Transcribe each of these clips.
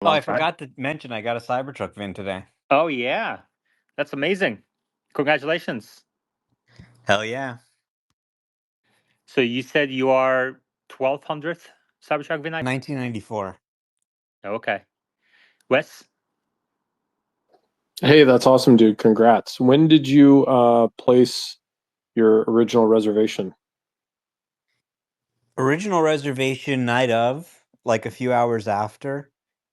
Oh, I long time. forgot to mention I got a Cybertruck VIN today. Oh yeah, that's amazing! Congratulations. Hell yeah. So you said you are 1200th Cybertruck VIN? 1994. Okay, Wes. Hey, that's awesome, dude. Congrats. When did you place your original reservation? Original reservation night of, like a few hours after,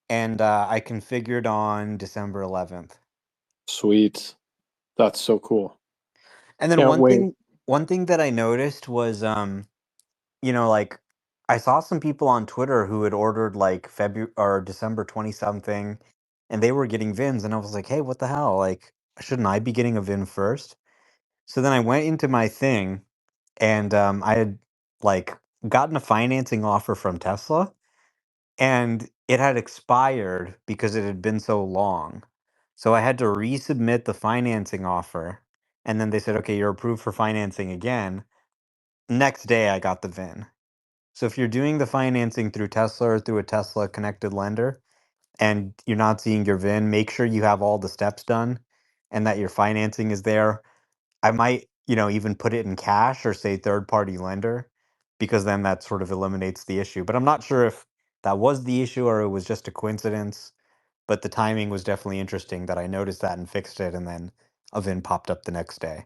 and I configured on December 11th. Sweet. That's so cool. And then Can't wait. one thing that I noticed was like I saw some people on Twitter who had ordered like February or December 20 something and they were getting VINs and I was like, "Hey, what the hell? Like shouldn't I be getting a VIN first?" So then I went into my thing and I had like gotten a financing offer from Tesla and it had expired because it had been so long. So I had to resubmit the financing offer and then they said, "Okay, you're approved for financing again." Next day I got the VIN. So if you're doing the financing through Tesla or through a Tesla connected lender and you're not seeing your VIN, make sure you have all the steps done and that your financing is there. I might, even put it in cash or say third party lender because then that sort of eliminates the issue. But I'm not sure if that was the issue or it was just a coincidence. But the timing was definitely interesting that I noticed that and fixed it and then a VIN popped up the next day.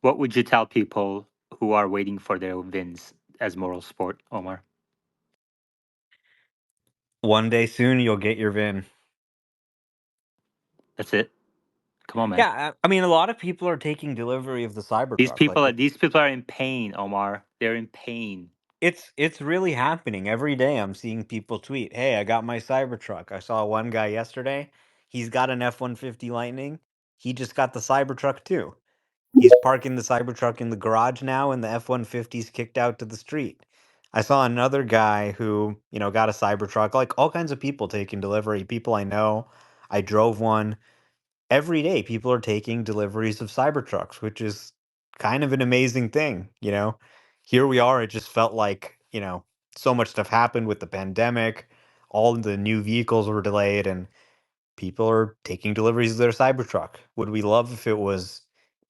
What would you tell people who are waiting for their VINs as moral sport, Omar? One day soon you'll get your VIN. That's it. Come on, man. Yeah, I mean, a lot of people are taking delivery of the Cybertruck. Like These people are in pain, Omar. They're in pain. it's really happening every day. I'm seeing people tweet, "Hey, I got my Cybertruck." I saw one guy yesterday. He's got an F-150 Lightning. He just got the Cybertruck too. He's parking the Cybertruck in the garage now, and the F-150's kicked out to the street. I saw another guy who, got a Cybertruck. Like all kinds of people taking delivery. People I know. I drove one every day people are taking deliveries of Cybertrucks, which is kind of an amazing thing. Here we are, it just felt like, so much stuff happened with the pandemic, all the new vehicles were delayed, and people are taking deliveries of their Cybertruck. Would we love if it was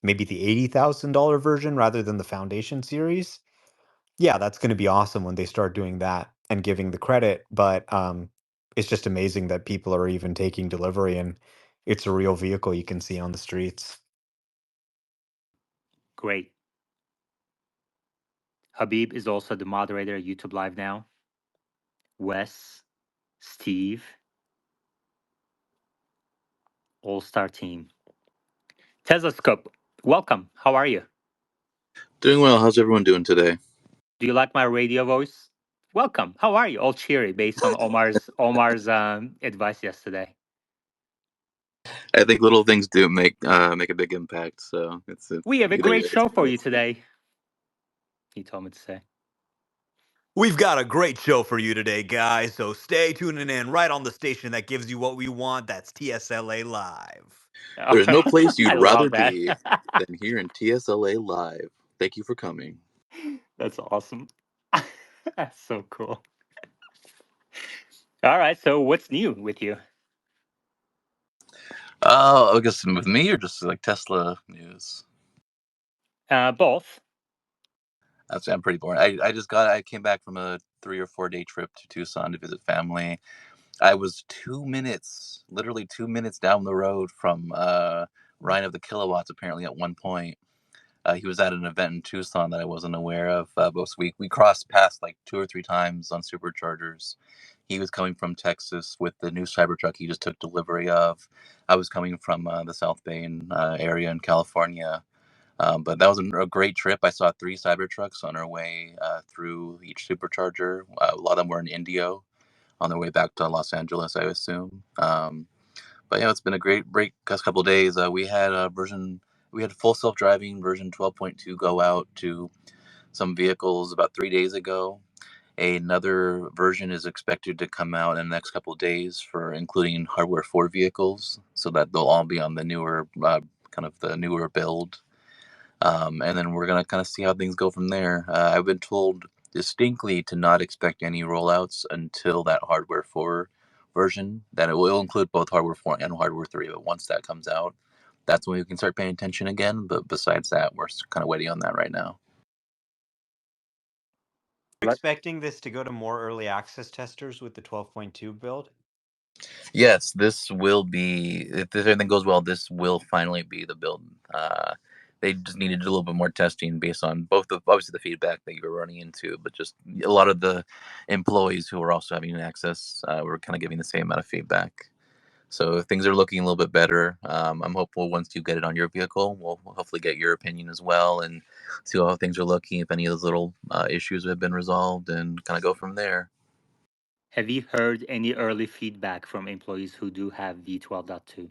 maybe the $80,000 version rather than the Foundation series? Yeah, that's going to be awesome when they start doing that and giving the credit. But it's just amazing that people are even taking delivery and it's a real vehicle you can see on the streets. Great. Habib is also the moderator at YouTube Live now. Wes, Steve, all-star team. Teslascope, welcome. How are you? Doing well. How's everyone doing today? Do you like my radio voice? Welcome. How are you? All cheery based on Omar's advice yesterday. I think little things do make a big impact. So it's We have a either way, great show it's for you nice. today. He told me to say. We've got a great show for you today, guys, so stay tuning in right on the station that gives you what we want. That's TSLA Live. There's no place I you'd rather love that. be than here in TSLA Live. Thank you for coming. That's awesome. That's so cool. All right. So what's new with you? I guess with me or just like Tesla news. Both. I'm pretty boring. I came back from a 3 or 4 day trip to Tucson to visit family. I was 2 minutes, literally 2 minutes down the road from Ryan of the Kilowatts. Apparently, at one point, he was at an event in Tucson that I wasn't aware of. But we crossed paths like 2 or 3 times on superchargers. He was coming from Texas with the new Cybertruck he just took delivery of. I was coming from the South Bay area in California. But that was a great trip. I saw 3 Cybertrucks on our way through each supercharger. A lot of them were in Indio on their way back to Los Angeles, I assume. But yeah, it's been a great couple of days. We had full self-driving version 12.2 go out to some vehicles about 3 days ago. Another version is expected to come out in the next couple of days for including hardware for vehicles, so that they'll all be on the newer kind of the newer build. And then we're gonna kind of see how things go from there. I've been told distinctly to not expect any rollouts until that hardware 4 version. That it will include both hardware 4 and hardware 3, but once that comes out, that's when we can start paying attention again. But besides that, we're kind of waiting on that right now. Expecting this to go to more early access testers with the 12.2 build? Yes, this will be, if everything goes well, this will finally be the build. They just needed to do a little bit more testing based on both the, obviously the feedback that you were running into, but just a lot of the employees who were also having access were kind of giving the same amount of feedback. So things are looking a little bit better. I'm hopeful once you get it on your vehicle, we'll hopefully get your opinion as well and see how things are looking, if any of those little issues have been resolved, and kind of go from there. Have you heard any early feedback from employees who do have V12.2?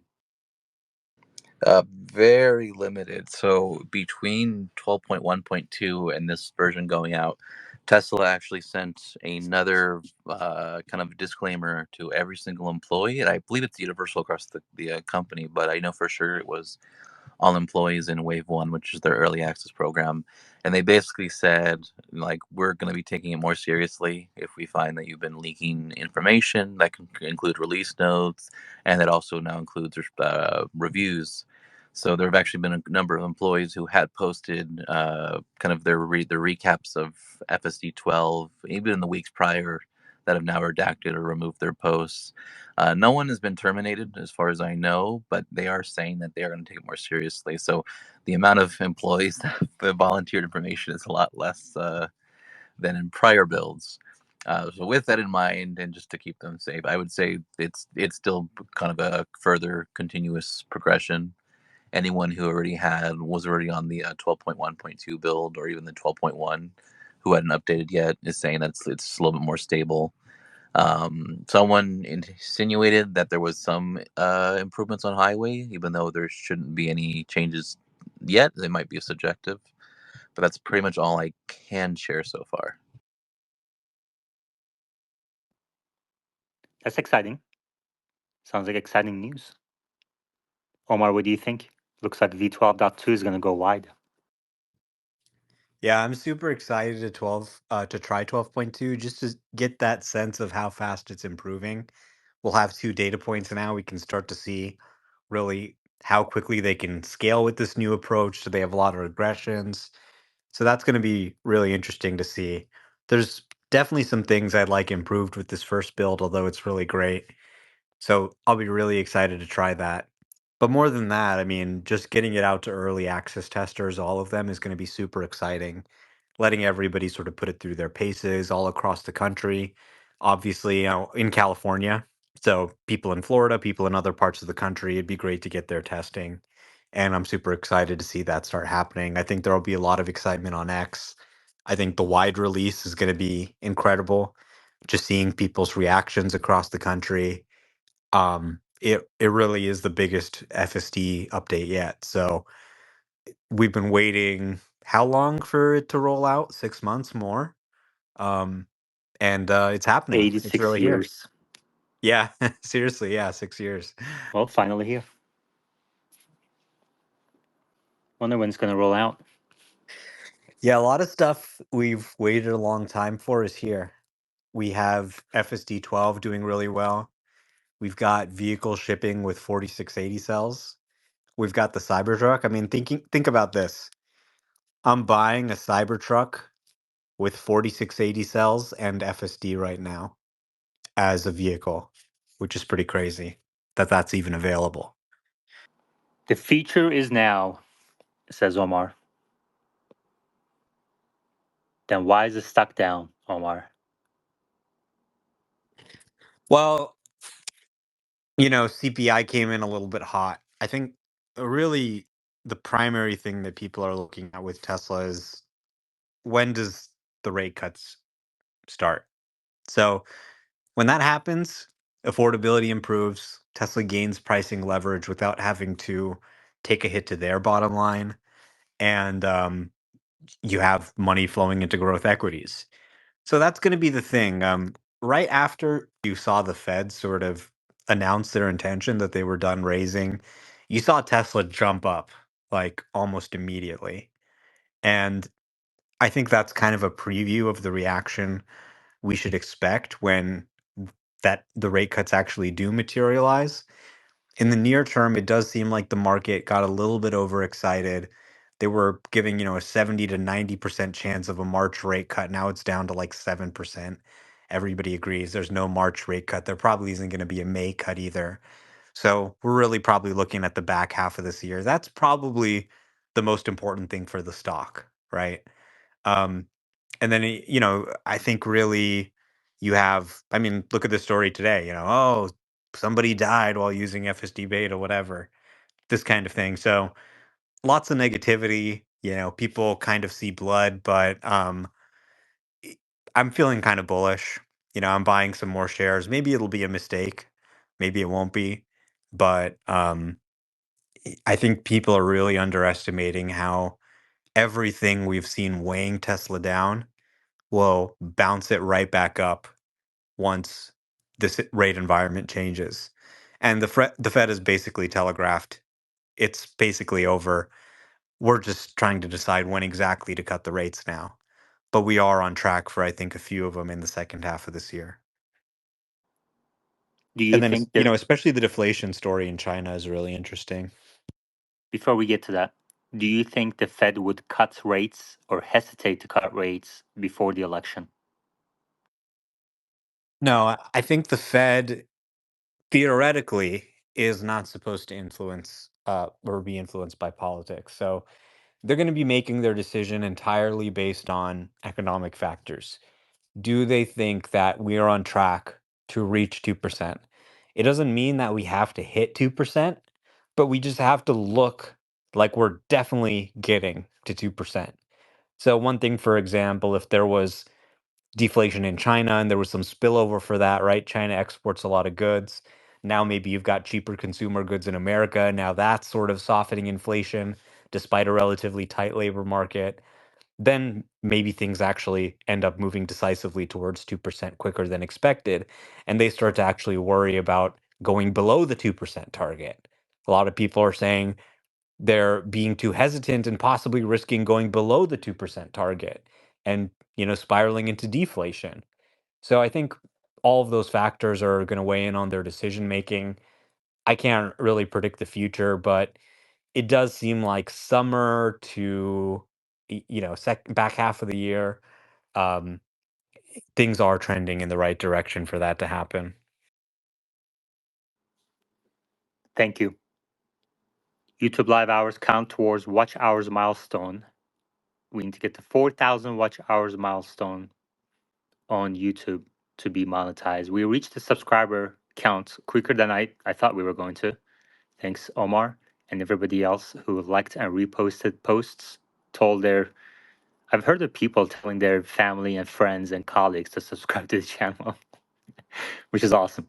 Very limited. So between 12.1.2 and this version going out, Tesla actually sent another kind of disclaimer to every single employee, and I believe it's universal across the company, but I know for sure it was all employees in Wave 1, which is their early access program. And they basically said, like, we're going to be taking it more seriously if we find that you've been leaking information that can include release notes, and that also now includes reviews. So there have actually been a number of employees who had posted kind of their recaps of FSD 12, even in the weeks prior, that have now redacted or removed their posts. No one has been terminated, as far as I know, but they are saying that they are going to take it more seriously. So the amount of employees that have volunteered information is a lot less than in prior builds. So with that in mind, and just to keep them safe, I would say it's still kind of a further continuous progression. Anyone who was already on the 12.1.2 build, or even the 12.1, who hadn't updated yet, is saying that it's a little bit more stable. Someone insinuated that there was some improvements on highway, even though there shouldn't be any changes yet. They might be subjective, but that's pretty much all I can share so far. That's exciting. Sounds like exciting news. Omar, what do you think? Looks like V12.2 is going to go wide. Yeah, I'm super excited to try 12.2 just to get that sense of how fast it's improving. We'll have two data points now. We can start to see really how quickly they can scale with this new approach. Do they have a lot of regressions? So that's going to be really interesting to see. There's definitely some things I'd like improved with this first build, although it's really great. So I'll be really excited to try that. But more than that, I mean, just getting it out to early access testers, all of them, is going to be super exciting. Letting everybody sort of put it through their paces all across the country. Obviously, in California. So people in Florida, people in other parts of the country, it'd be great to get their testing. And I'm super excited to see that start happening. I think there will be a lot of excitement on X. I think the wide release is going to be incredible. Just seeing people's reactions across the country, it really is the biggest FSD update yet. So we've been waiting how long for it to roll out? 6 months more. Um, and it's happening. It's 86 really here. years. Yeah, seriously, yeah, 6 years. Well, finally here. Wonder when it's going to roll out. Yeah, a lot of stuff we've waited a long time for is here. We have FSD 12 doing really well. We've got vehicle shipping with 4680 cells. We've got the Cybertruck. I mean, think about this. I'm buying a Cybertruck with 4680 cells and FSD right now as a vehicle, which is pretty crazy that that's even available. The feature is now, says Omar. Then why is it stuck down, Omar? Well, CPI came in a little bit hot. I think really the primary thing that people are looking at with Tesla is when does the rate cuts start? So when that happens, affordability improves, Tesla gains pricing leverage without having to take a hit to their bottom line, and you have money flowing into growth equities. So that's going to be the thing. Right after you saw the Fed sort of announce their intention that they were done raising, you saw Tesla jump up like almost immediately. And I think that's kind of a preview of the reaction we should expect when the rate cuts actually do materialize. In the near term, it does seem like the market got a little bit overexcited. They were giving, a 70 to 90% chance of a March rate cut. Now it's down to like 7%. Everybody agrees there's no March rate cut. There probably isn't going to be a May cut either. So we're really probably looking at the back half of this year. That's probably the most important thing for the stock, right? Um, and then, I think really I mean, look at the story today, oh, somebody died while using FSD beta, whatever, this kind of thing. So lots of negativity, people kind of see blood, but i- I'm feeling kind of bullish. I'm buying some more shares. Maybe it'll be a mistake. Maybe it won't be. But I think people are really underestimating how everything we've seen weighing Tesla down will bounce it right back up once this rate environment changes. And the Fed has basically telegraphed it's basically over. We're just trying to decide when exactly to cut the rates now. But we are on track for, I think, a few of them in the second half of this year. Do you And then, think that especially the deflation story in China is really interesting. before we get to that, do you think the Fed would cut rates or hesitate to cut rates before the election? No, I think the Fed theoretically is not supposed to influence or be influenced by politics. So they're going to be making their decision entirely based on economic factors. Do they think that we are on track to reach 2%? It doesn't mean that we have to hit 2%, but we just have to look like we're definitely getting to 2%. So, one thing, for example, if there was deflation in China and there was some spillover for that, right? China exports a lot of goods. Now maybe you've got cheaper consumer goods in America. Now that's sort of softening inflation despite a relatively tight labor market. Then maybe things actually end up moving decisively towards 2% quicker than expected. And they start to actually worry about going below the 2% target. A lot of people are saying they're being too hesitant and possibly risking going below the 2% target and, spiraling into deflation. So I think all of those factors are going to weigh in on their decision making. I can't really predict the future, but it does seem like summer to back half of the year, um, things are trending in the right direction for that to happen. Thank you. YouTube live hours count towards watch hours milestone. We need to get to 4,000 watch hours milestone on YouTube to be monetized. We reached the subscriber count quicker than I thought we were going to. Thanks, Omar, and everybody else who liked and reposted posts. I've heard of people telling their family and friends and colleagues to subscribe to the channel, which is awesome.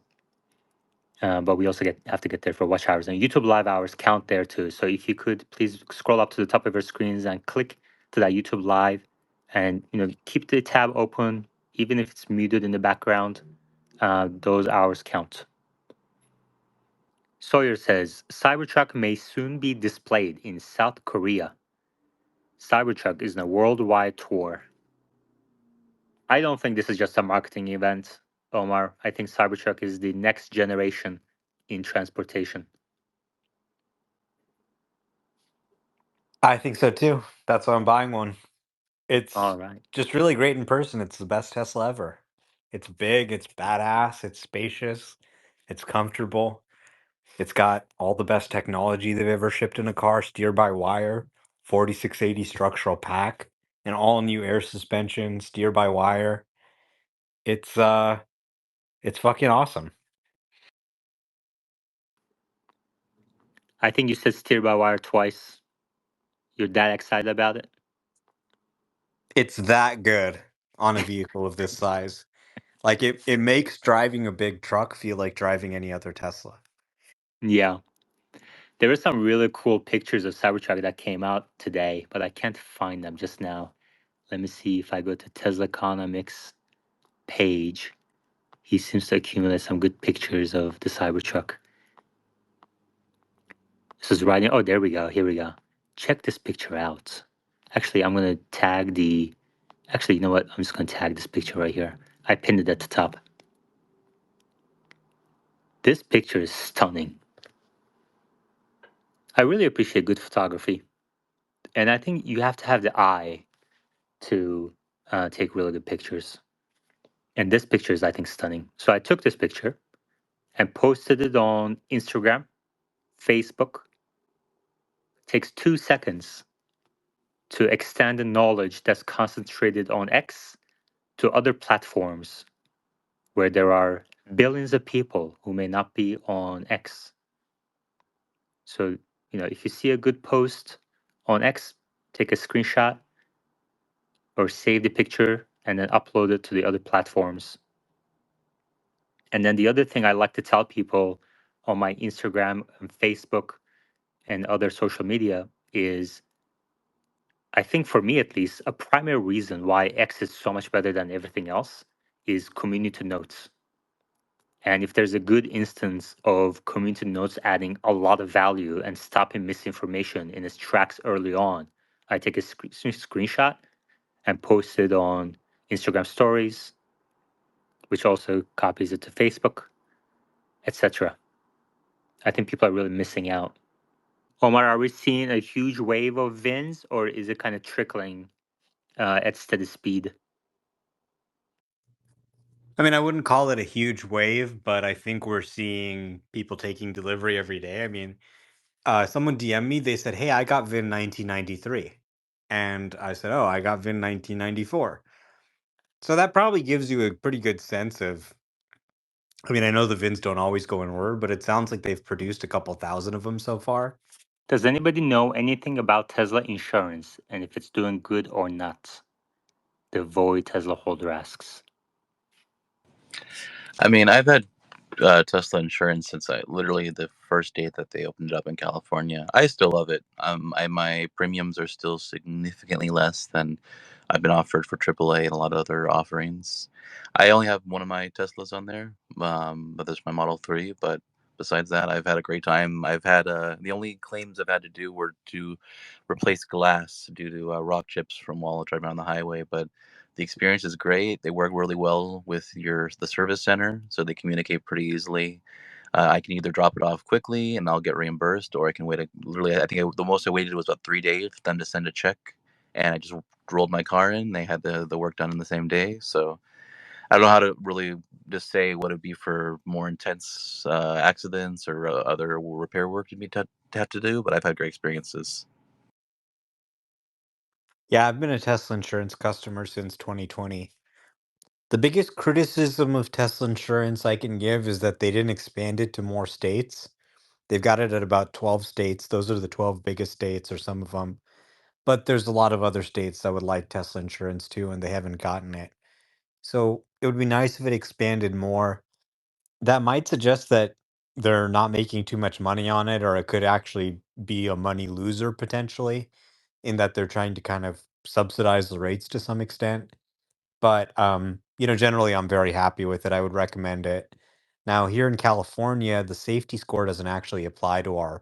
But we also have to get there for watch hours, and YouTube live hours count there too. So if you could please scroll up to the top of your screens and click to that YouTube live, and keep the tab open even if it's muted in the background. Those hours count. Sawyer says Cybertruck may soon be displayed in South Korea. Cybertruck is in a worldwide tour. I don't think this is just a marketing event, Omar. I think Cybertruck is the next generation in transportation. I think so too. That's why I'm buying one. All It's right. just really great in person. It's the best Tesla ever. It's big, it's badass, it's spacious, it's comfortable. It's got all the best technology they've ever shipped in a car, steer by wire, 4680 structural pack, and all new air suspension, steer by wire. It's fucking awesome. I think you said steer by wire twice. You're that excited about it? It's that good on a vehicle of this size. Like it makes driving a big truck feel like driving any other Tesla. Yeah. There were some really cool pictures of Cybertruck that came out today, but I can't find them just now. Let me see if I go to Tesla Economics page. He seems to accumulate some good pictures of the Cybertruck. This is right. Oh, there we go. Here we go. Check this picture out. Actually, I'm going to tag the Actually, you know what? I'm just going to tag this picture right here. I pinned it at the top. This picture is stunning. I really appreciate good photography. And I think you have to have the eye to take really good pictures. And this picture is, I think, stunning. So I took this picture and posted it on Instagram, Facebook. It takes 2 seconds to extend the knowledge that's concentrated on X to other platforms where there are billions of people who may not be on X. So, if you see a good post on X, take a screenshot or save the picture and then upload it to the other platforms. And then the other thing I like to tell people on my Instagram and Facebook and other social media is, I think for me at least, a primary reason why X is so much better than everything else is community notes. And if there's a good instance of community notes adding a lot of value and stopping misinformation in its tracks early on, I take a screenshot and post it on Instagram stories, which also copies it to Facebook, etc. I think people are really missing out. Omar, are we seeing a huge wave of VINs, or is it kind of trickling at steady speed? I mean, I wouldn't call it a huge wave, but I think we're seeing people taking delivery every day. I mean, someone DM'd me, they said, "Hey, I got VIN 1993." And I said, "Oh, I got VIN 1994." So that probably gives you a pretty good sense of, I mean, I know the VINs don't always go in order, but it sounds like they've produced a couple thousand of them so far. Does anybody know anything about Tesla insurance and if it's doing good or not? The Void Tesla holder asks. I mean, I've had Tesla insurance since literally the first day that they opened it up in California. I still love it. My premiums are still significantly less than I've been offered for AAA and a lot of other offerings. I only have one of my Teslas on there, but there's my Model 3. But besides that, I've had a great time. I've had the only claims I've had to do were to replace glass due to rock chips from while driving on the highway. But the experience is great. They work really well with the service center, so they communicate pretty easily. I can either drop it off quickly and I'll get reimbursed, or I can wait. Literally, I think the most I waited was about 3 days for them to send a check, and I just rolled my car in. They had the work done in the same day. So I don't know how to really just say what it'd be for more intense accidents or other repair work you'd be to have to do, but I've had great experiences. Yeah, I've been a Tesla insurance customer since 2020. The biggest criticism of Tesla insurance I can give is that they didn't expand it to more states. They've got it at about 12 states. Those are the 12 biggest states, or some of them. But there's a lot of other states that would like Tesla insurance too, and they haven't gotten it. So it would be nice if it expanded more. That might suggest that they're not making too much money on it, or it could actually be a money loser potentially, in that they're trying to kind of subsidize the rates to some extent. But generally I'm very happy with it. I would recommend it. Now, here in California, the safety score doesn't actually apply to our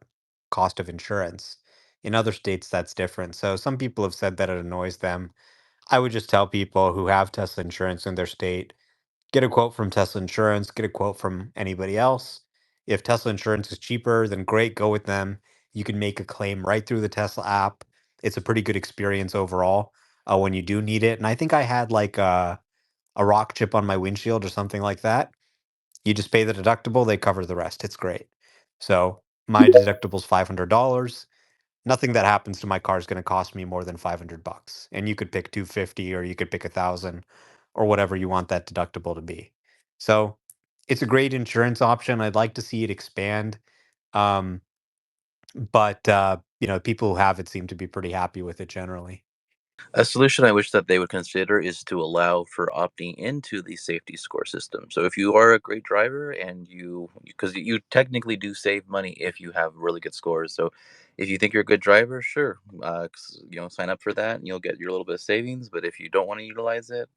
cost of insurance. In other states, that's different. So some people have said that it annoys them. I would just tell people who have Tesla insurance in their state, get a quote from Tesla Insurance, get a quote from anybody else. If Tesla Insurance is cheaper, then great, go with them. You can make a claim right through the Tesla app. It's a pretty good experience overall when you do need it. And I think I had like a rock chip on my windshield or something like that. You just pay the deductible, they cover the rest. It's great. So my deductible's $500. Nothing that happens to my car is going to cost me more than $500. And you could pick 250 or you could pick 1,000 or whatever you want that deductible to be. So it's a great insurance option. I'd like to see it expand. Um, but people who have it seem to be pretty happy with it generally. A solution I wish that they would consider is to allow for opting into the safety score system. So if you are a great driver and because you technically do save money if you have really good scores. So if you think you're a good driver, sure, sign up for that and you'll get your little bit of savings. But if you don't want to utilize it,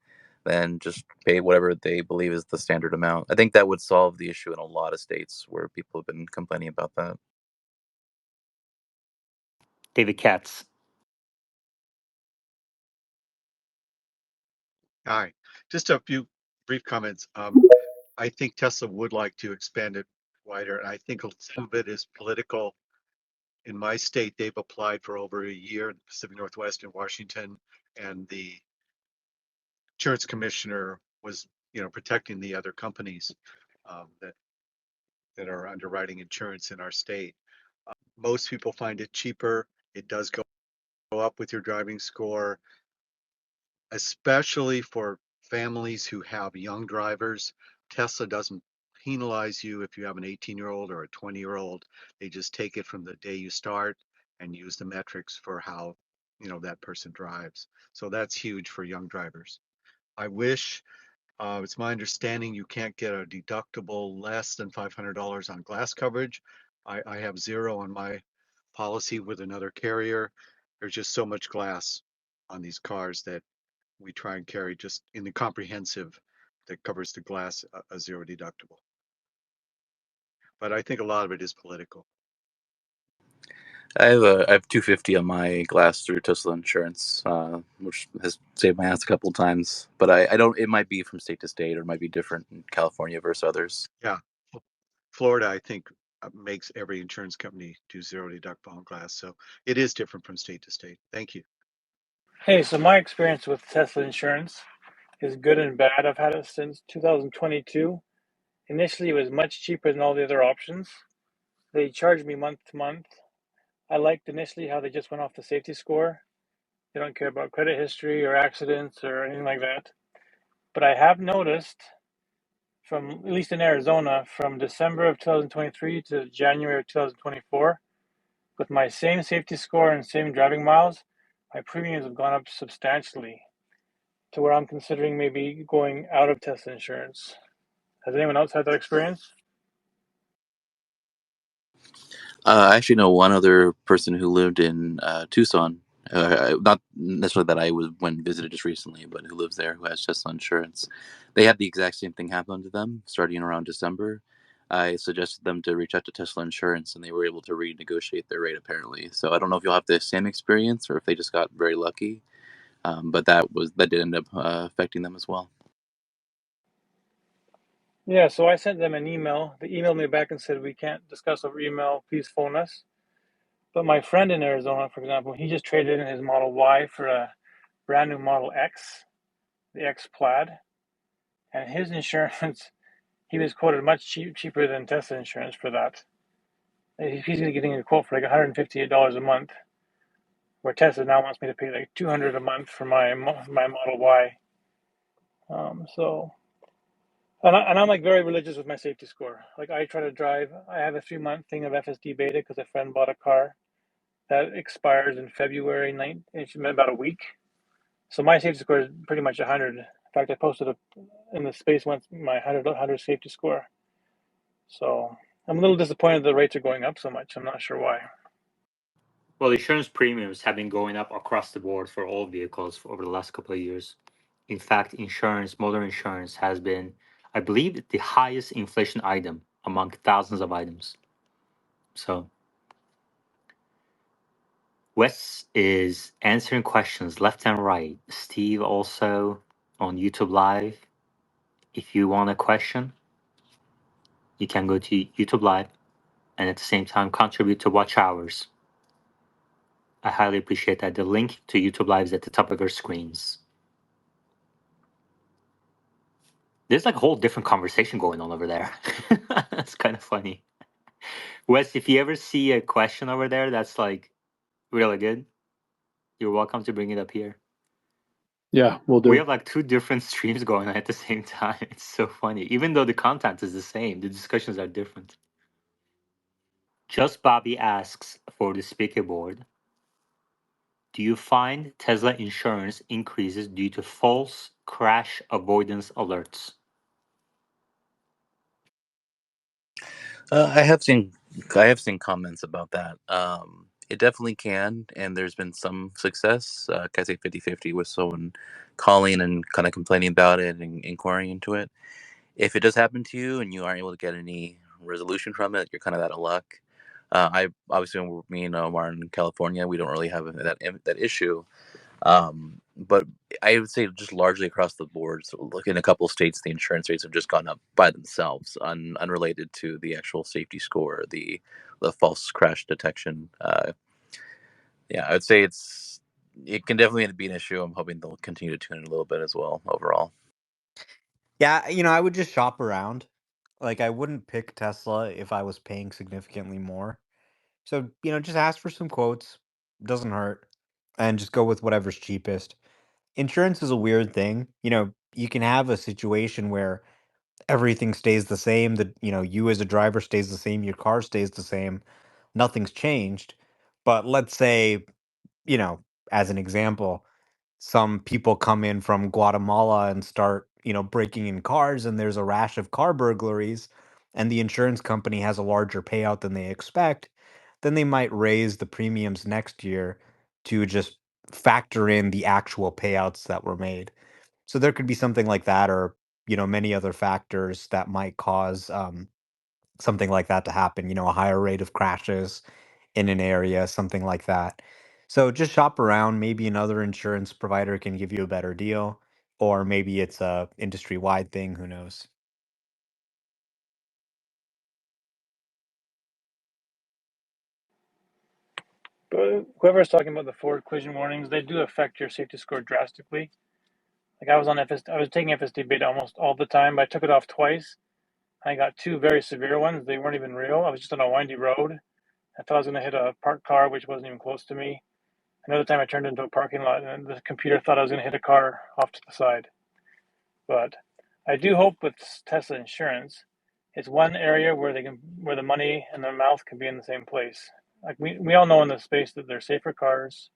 then just pay whatever they believe is the standard amount. I think that would solve the issue in a lot of states where people have been complaining about that. David Katz. Hi, just a few brief comments. I think Tesla would like to expand it wider, and I think some of it is political. In my state, they've applied for over a year in the Pacific Northwest and Washington, and the insurance commissioner was, protecting the other companies that are underwriting insurance in our state. Most people find it cheaper. It does go up with your driving score, especially for families who have young drivers. Tesla doesn't penalize you if you have an 18-year-old or a 20-year-old. They just take it from the day you start and use the metrics for how, that person drives. So that's huge for young drivers. I wish, it's my understanding you can't get a deductible less than $500 on glass coverage. I have zero on my policy with another carrier. There's just so much glass on these cars that we try and carry just in the comprehensive that covers the glass, a zero deductible. But I think a lot of it is political. I have 250 on my glass through Tesla Insurance, which has saved my ass a couple of times. But I don't. It might be from state to state, or it might be different in California versus others. Yeah, Florida, I think, makes every insurance company do zero deductible on glass, so it is different from state to state. Thank you. Hey, so my experience with Tesla insurance is good and bad. I've had it since 2022. Initially, it was much cheaper than all the other options. They charged me month to month. I liked initially how they just went off the safety score. They don't care about credit history or accidents or anything like that. But I have noticed from, at least in Arizona, from December of 2023 to January of 2024, with my same safety score and same driving miles, my premiums have gone up substantially to where I'm considering maybe going out of Tesla insurance. Has anyone else had that experience? I actually know one other person who lived in Tucson. Not necessarily that I went and visited just recently, but who lives there, who has Tesla insurance. They had the exact same thing happen to them starting around December. I suggested them to reach out to Tesla Insurance, and they were able to renegotiate their rate apparently. So I don't know if you'll have the same experience or if they just got very lucky, but that did end up affecting them as well. Yeah, so I sent them an email. They emailed me back and said, we can't discuss over email, please phone us. But my friend in Arizona, for example, he just traded in his Model Y for a brand new Model X, the X Plaid. And his insurance, he was quoted much cheaper than Tesla insurance for that. He's getting a quote for like $158 a month, where Tesla now wants me to pay like $200 a month for my Model Y. And I'm like very religious with my safety score. Like I try to drive. I have a 3-month thing of FSD beta because a friend bought a car that expires in February 9th. It's about a week. So my safety score is pretty much 100. In fact, I posted in the space once my 100 safety score. So I'm a little disappointed the rates are going up so much. I'm not sure why. Well, insurance premiums have been going up across the board for all vehicles over the last couple of years. In fact, motor insurance has been, I believe, the highest inflation item among thousands of items. So Wes is answering questions left and right. Steve also on YouTube Live. If you want a question, you can go to YouTube Live and at the same time contribute to watch hours. I highly appreciate that. The link to YouTube Live is at the top of your screens. There's like a whole different conversation going on over there. That's kind of funny. Wes, if you ever see a question over there that's like really good, you're welcome to bring it up here. Yeah, we'll do. We have like 2 different streams going on at the same time. It's so funny. Even though the content is the same, the discussions are different. Just Bobby asks for the speaker board. Do you find Tesla insurance increases due to false crash avoidance alerts? I have seen comments about that. It definitely can, and there's been some success. I say 50-50 with someone calling and kind of complaining about it and inquiring into it. If it does happen to you and you aren't able to get any resolution from it, you're kind of out of luck. I obviously, me and Omar in California, we don't really have that issue. but I would say just largely across the board. So look, in a couple of states, the insurance rates have just gone up by themselves, unrelated to the actual safety score, the false crash detection. Yeah, I would say it can definitely be an issue. I'm hoping they'll continue to tune it a little bit as well overall. Yeah, I would just shop around. Like, I wouldn't pick Tesla if I was paying significantly more. So, just ask for some quotes. Doesn't hurt. And just go with whatever's cheapest. Insurance is a weird thing. You can have a situation where everything stays the same, that, you as a driver stays the same, your car stays the same, nothing's changed. But let's say, you know, as an example, some people come in from Guatemala and start, breaking in cars, and there's a rash of car burglaries, and the insurance company has a larger payout than they expect, then they might raise the premiums next year to just factor in the actual payouts that were made. So there could be something like that, or, many other factors that might cause something like that to happen, a higher rate of crashes in an area, something like that. So just shop around. Maybe another insurance provider can give you a better deal, or maybe it's a industry wide thing. Who knows? But whoever's talking about the forward collision warnings, they do affect your safety score drastically. Like I was taking FSD beta almost all the time, but I took it off twice. I got two very severe ones. They weren't even real. I was just on a windy road. I thought I was going to hit a parked car, which wasn't even close to me. Another time I turned into a parking lot, and the computer thought I was going to hit a car off to the side. But I do hope with Tesla insurance, it's one area where where the money and the mouth can be in the same place. Like we all know in the space that there's safer cars,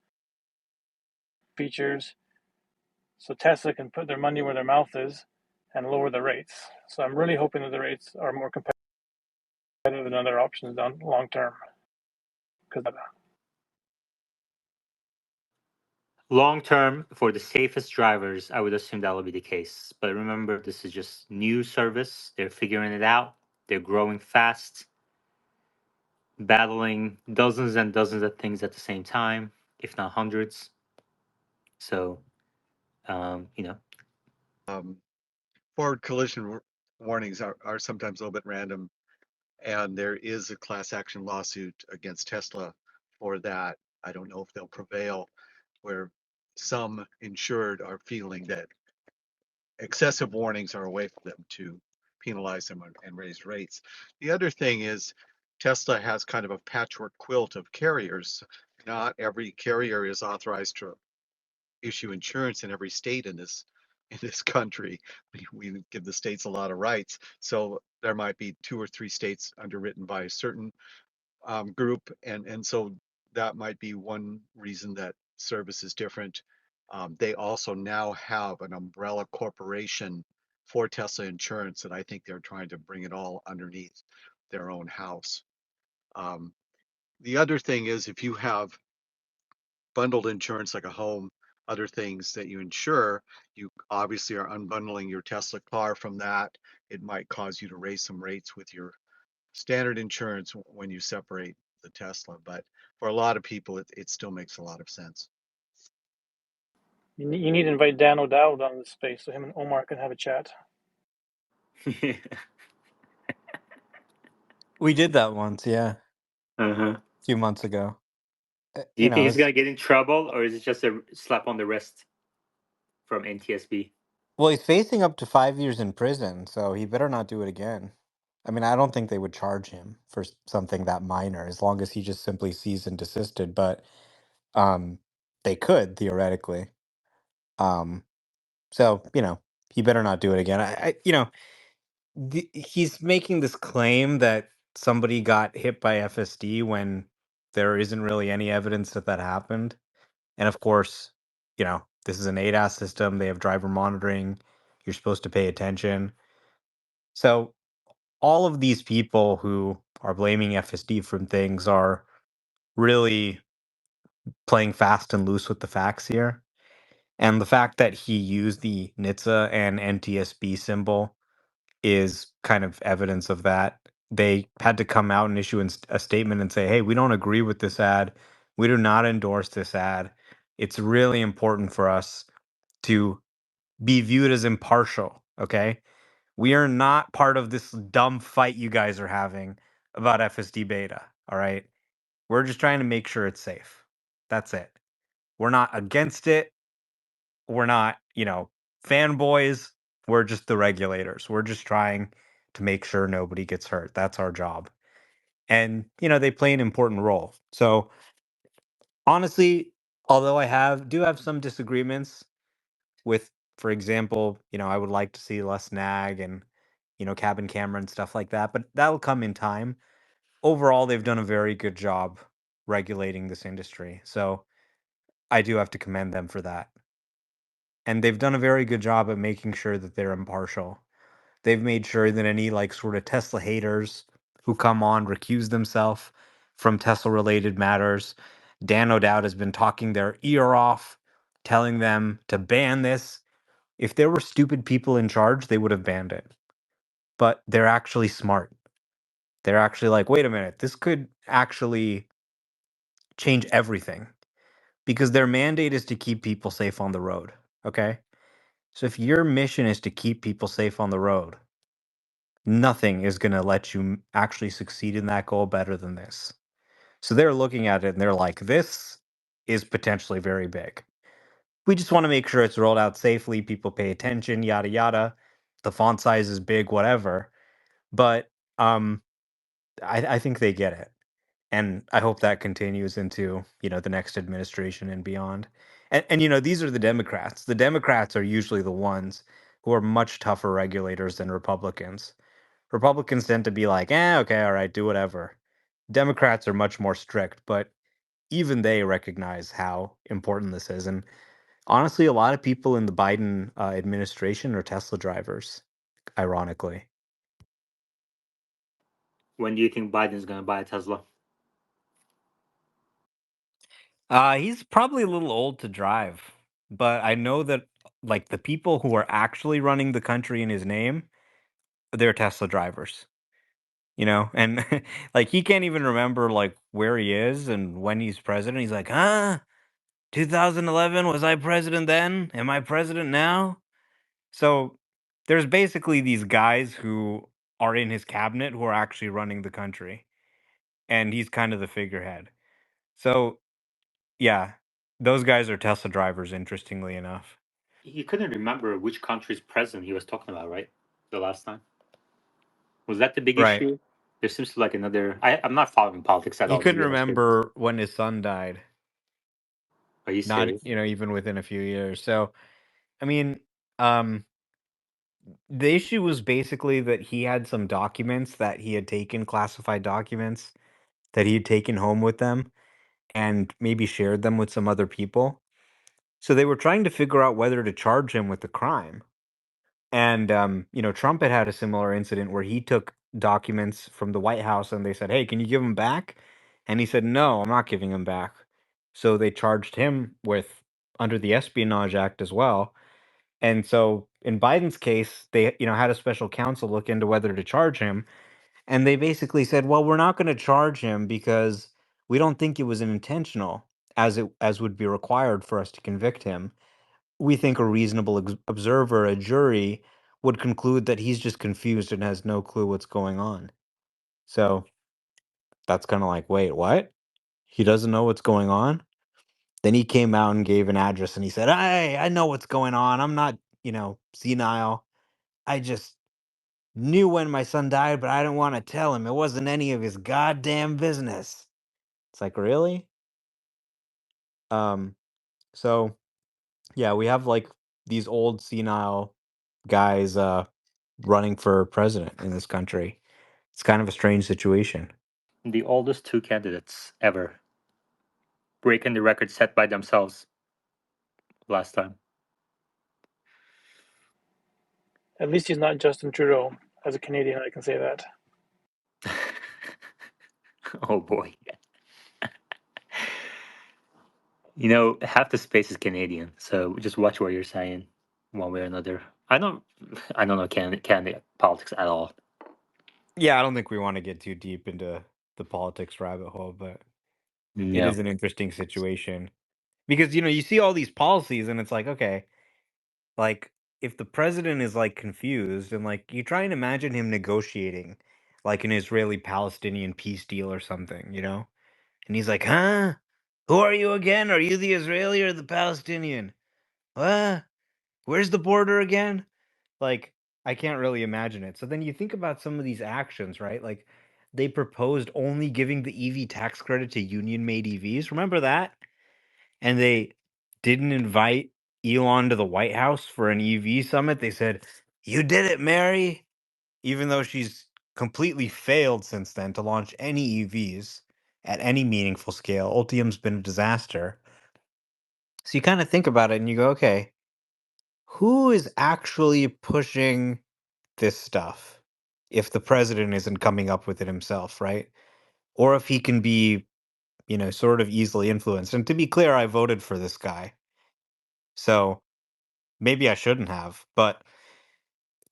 features, so Tesla can put their money where their mouth is and lower the rates. So I'm really hoping that the rates are more competitive than other options down long term. Because Long term, for the safest drivers, I would assume that will be the case. But remember, this is just new service. They're figuring it out. They're growing fast, battling dozens and dozens of things at the same time, if not hundreds. So, you know, Forward collision warnings are sometimes a little bit random, and there is a class action lawsuit against Tesla for that. I don't know if they'll prevail, where some insured are feeling that excessive warnings are a way for them to penalize them and raise rates. The other thing is Tesla has kind of a patchwork quilt of carriers. Not every carrier is authorized to issue insurance in every state in this country. We give the states a lot of rights, so there might be 2 or 3 states underwritten by a certain group, and so that might be one reason that service is different. They also now have an umbrella corporation for Tesla Insurance, and I think they're trying to bring it all underneath their own house. The other thing is if you have bundled insurance like a home, other things that you insure, you obviously are unbundling your Tesla car from that. It might cause you to raise some rates with your standard insurance when you separate the Tesla. But for a lot of people, it still makes a lot of sense. you need to invite Dan O'Dowd on this space so him and Omar can have a chat. We did that once, yeah, uh-huh. a few months ago. Do you think he's It's gonna get in trouble, or is it just a slap on the wrist from NTSB? well, he's facing up to 5 years in prison, so he better not do it again. I mean, I don't think they would charge him for something that minor, as long as he just simply ceased and desisted. But um, they could theoretically. Um, so he better not do it again. He's making this claim that somebody got hit by FSD when there isn't really any evidence that that happened. And of course, this is an ADAS system. They have driver monitoring. You're supposed to pay attention. So all of these people who are blaming FSD from things are really playing fast and loose with the facts here. And the fact that he used the NHTSA and NTSB symbol is kind of evidence of that. They had to come out and issue a statement and say, hey, we don't agree with this ad. We do not endorse this ad. It's really important for us to be viewed as impartial, okay? We are not part of this dumb fight you guys are having about FSD beta, all right? We're just trying to make sure it's safe. That's it. We're not against it. We're not, fanboys. We're just the regulators. We're just trying to make sure nobody gets hurt. That's our job. And, they play an important role. So, honestly, although do have some disagreements with, for example, I would like to see less nag and, cabin camera and stuff like that, but that'll come in time. Overall, they've done a very good job regulating this industry. So I do have to commend them for that. And they've done a very good job at making sure that they're impartial. They've made sure that any like sort of Tesla haters who come on recuse themselves from Tesla related matters. Dan O'Dowd has been talking their ear off, telling them to ban this. If there were stupid people in charge, they would have banned it. But they're actually smart. They're actually like, wait a minute, this could actually change everything because their mandate is to keep people safe on the road. Okay. So if your mission is to keep people safe on the road, nothing is going to let you actually succeed in that goal better than this. So they're looking at it and they're like, this is potentially very big. We just want to make sure it's rolled out safely, people pay attention, yada yada. The font size is big, whatever. But I think they get it. And I hope that continues into, the next administration and beyond. And these are the Democrats. The Democrats are usually the ones who are much tougher regulators than Republicans. Republicans tend to be like, okay, all right, do whatever. Democrats are much more strict, but even they recognize how important this is. And honestly, a lot of people in the Biden administration are Tesla drivers, ironically. When do you think Biden's going to buy a Tesla? He's probably a little old to drive, but I know that like the people who are actually running the country in his name, they're Tesla drivers. And like he can't even remember like where he is and when he's president. He's like, 2011, was I president then? Am I president now? So there's basically these guys who are in his cabinet who are actually running the country, and he's kind of the figurehead. So yeah, those guys are Tesla drivers, interestingly enough. He couldn't remember which country's president he was talking about, right? The last time. Was that the big Right. issue? There seems to like another. I'm not following politics at He all, to couldn't be honest with remember when his son died, you. Are you not, serious? even within a few years. So, I mean, um, the issue was basically that he had some documents that he had taken, classified documents that he had taken home with them and maybe shared them with some other people. So they were trying to figure out whether to charge him with the crime. And Trump had a similar incident where he took documents from the White House and they said, "Hey, can you give them back?" And he said, "No, I'm not giving them back." So they charged him with under the Espionage Act as well. And so in Biden's case, they had a special counsel look into whether to charge him, and they basically said, "Well, we're not going to charge him because we don't think it was an intentional as would be required for us to convict him. We think a reasonable observer, a jury, would conclude that he's just confused and has no clue what's going on." So that's kind of like, wait, what? He doesn't know what's going on? Then he came out and gave an address and he said, "Hey, I know what's going on. I'm not, senile. I just knew when my son died, but I didn't want to tell him. It wasn't any of his goddamn business." It's like, really? Um, so yeah, we have like these old senile guys running for president in this country. It's kind of a strange situation. The oldest two candidates ever breaking the record set by themselves last time. At least he's not Justin Trudeau. As a Canadian, I can say that. Oh boy. Half the space is Canadian, so just watch what you're saying, one way or another. I don't know Canada politics at all. Yeah, I don't think we want to get too deep into the politics rabbit hole, but it No. is an interesting situation. Because, you see all these policies and it's like, okay, like, if the president is, like, confused and, like, you try and imagine him negotiating, like, an Israeli-Palestinian peace deal or something, And he's like, "Huh? Who are you again? Are you the Israeli or the Palestinian? What? Where's the border again?" Like, I can't really imagine it. So then you think about some of these actions, right? Like, they proposed only giving the EV tax credit to union-made EVs. Remember that? And they didn't invite Elon to the White House for an EV summit. They said, "You did it, Mary," even though she's completely failed since then to launch any EVs at any meaningful scale. Ultium's been a disaster. So you kind of think about it and you go, okay, who is actually pushing this stuff if the president isn't coming up with it himself, right? Or if he can be, sort of easily influenced. And to be clear, I voted for this guy. So maybe I shouldn't have, but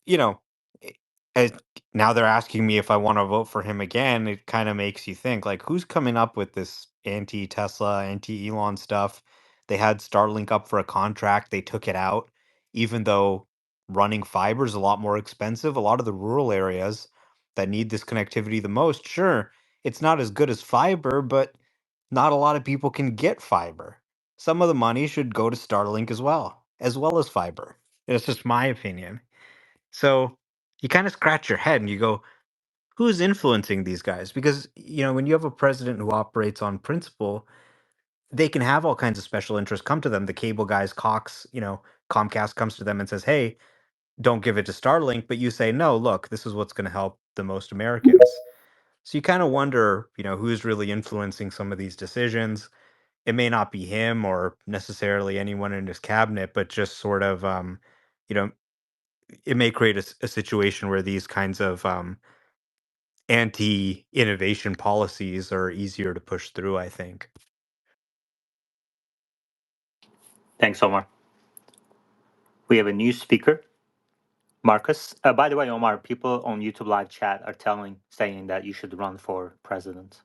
you know, I- as now they're asking me if I want to vote for him again. It kind of makes you think, like, who's coming up with this anti-Tesla, anti-Elon stuff? They had Starlink up for a contract. They took it out, even though running fiber is a lot more expensive. A lot of the rural areas that need this connectivity the most, sure, it's not as good as fiber, but not a lot of people can get fiber. Some of the money should go to Starlink as well as fiber. It's just my opinion. So you kind of scratch your head and you go, who's influencing these guys? Because, when you have a president who operates on principle, they can have all kinds of special interests come to them. The cable guys, Cox, Comcast comes to them and says, hey, don't give it to Starlink. But you say, no, look, this is what's going to help the most Americans. So you kind of wonder, who's really influencing some of these decisions. It may not be him or necessarily anyone in his cabinet, but just sort of, you know, it may create a situation where these kinds of anti-innovation policies are easier to push through, I think. Thanks, Omar. We have a new speaker, Marcus. By the way, Omar, people on YouTube live chat are saying that you should run for president.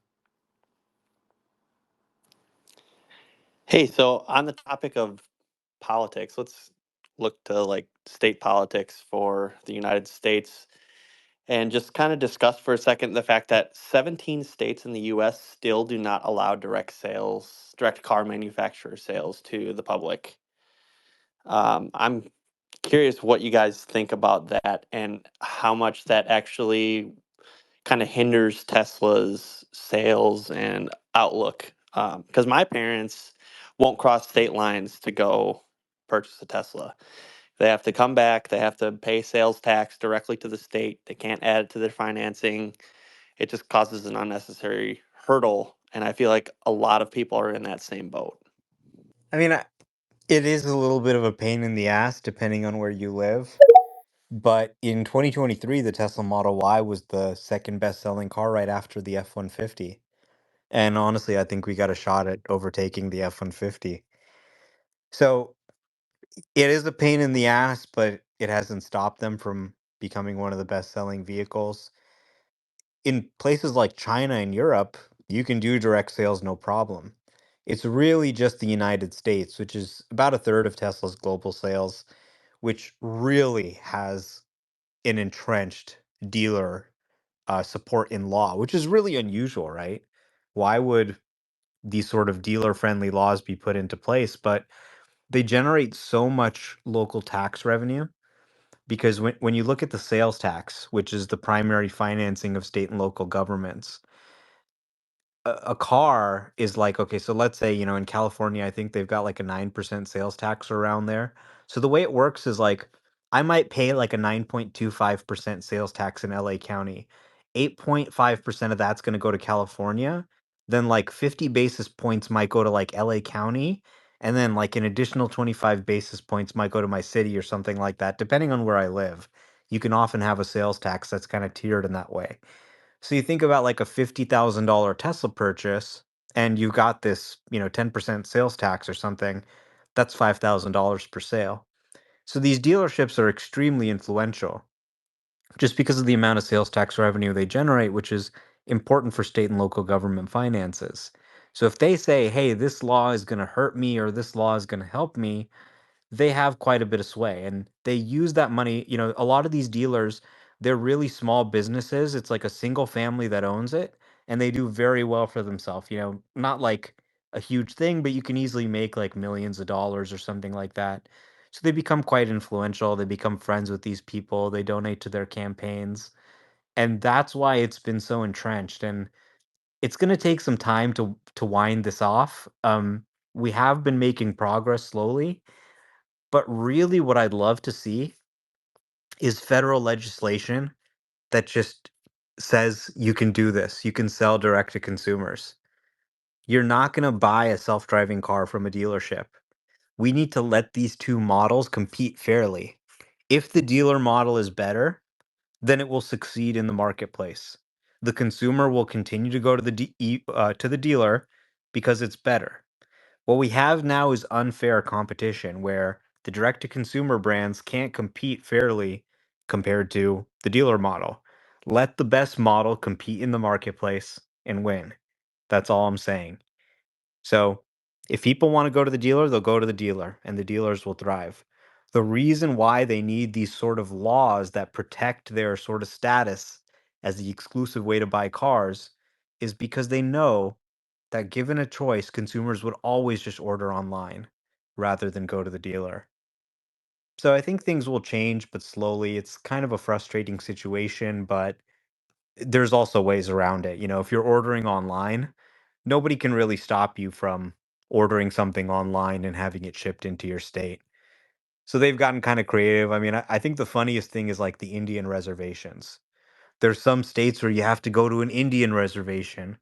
Hey, so on the topic of politics, let's look to like state politics for the United States and just kind of discuss for a second the fact that 17 states in the US still do not allow direct car manufacturer sales to the public. I'm curious what you guys think about that and how much that actually kind of hinders Tesla's sales and outlook. Because my parents won't cross state lines to go purchase a Tesla. They have to come back, they have to pay sales tax directly to the state. They can't add it to their financing. It just causes an unnecessary hurdle. And I feel like a lot of people are in that same boat. I mean, it is a little bit of a pain in the ass depending on where you live. But in 2023, the Tesla Model Y was the second best-selling car right after the F-150. And honestly, I think we got a shot at overtaking the F-150. So it is a pain in the ass, but it hasn't stopped them from becoming one of the best-selling vehicles. In places like China and Europe, you can do direct sales no problem. It's really just the United States, which is about a third of Tesla's global sales, which really has an entrenched dealer support in law, which is really unusual, right? Why would these sort of dealer friendly laws be put into place? But they generate so much local tax revenue because when you look at the sales tax, which is the primary financing of state and local governments, a car is like, okay, so let's say, in California, I think they've got like a 9% sales tax around there. So the way it works is like, I might pay like a 9.25% sales tax in LA County. 8.5% of that's going to go to California. Then like 50 basis points might go to like LA County. And then like an additional 25 basis points might go to my city or something like that, depending on where I live. You can often have a sales tax that's kind of tiered in that way. So you think about like a $50,000 Tesla purchase and you got this, 10% sales tax or something, that's $5,000 per sale. So these dealerships are extremely influential just because of the amount of sales tax revenue they generate, which is important for state and local government finances. So if they say, hey, this law is going to hurt me or this law is going to help me, they have quite a bit of sway and they use that money. A lot of these dealers, they're really small businesses. It's like a single family that owns it and they do very well for themselves. Not like a huge thing, but you can easily make like millions of dollars or something like that. So they become quite influential. They become friends with these people. They donate to their campaigns. And that's why it's been so entrenched. And it's going to take some time to wind this off. We have been making progress slowly, but really, what I'd love to see is federal legislation that just says you can do this. You can sell direct to consumers. You're not going to buy a self driving car from a dealership. We need to let these two models compete fairly. If the dealer model is better, then it will succeed in the marketplace. The consumer will continue to go to to the dealer because it's better. What we have now is unfair competition where the direct to consumer brands can't compete fairly compared to the dealer model. Let the best model compete in the marketplace and win. That's all I'm saying. So, if people want to go to the dealer, they'll go to the dealer and the dealers will thrive. The reason why they need these sort of laws that protect their sort of status as the exclusive way to buy cars is because they know that given a choice, consumers would always just order online rather than go to the dealer. So I think things will change, but slowly. It's kind of a frustrating situation, but there's also ways around it. If you're ordering online, nobody can really stop you from ordering something online and having it shipped into your state. So they've gotten kind of creative. I mean, I think the funniest thing is like the Indian reservations. There's some states where you have to go to an Indian reservation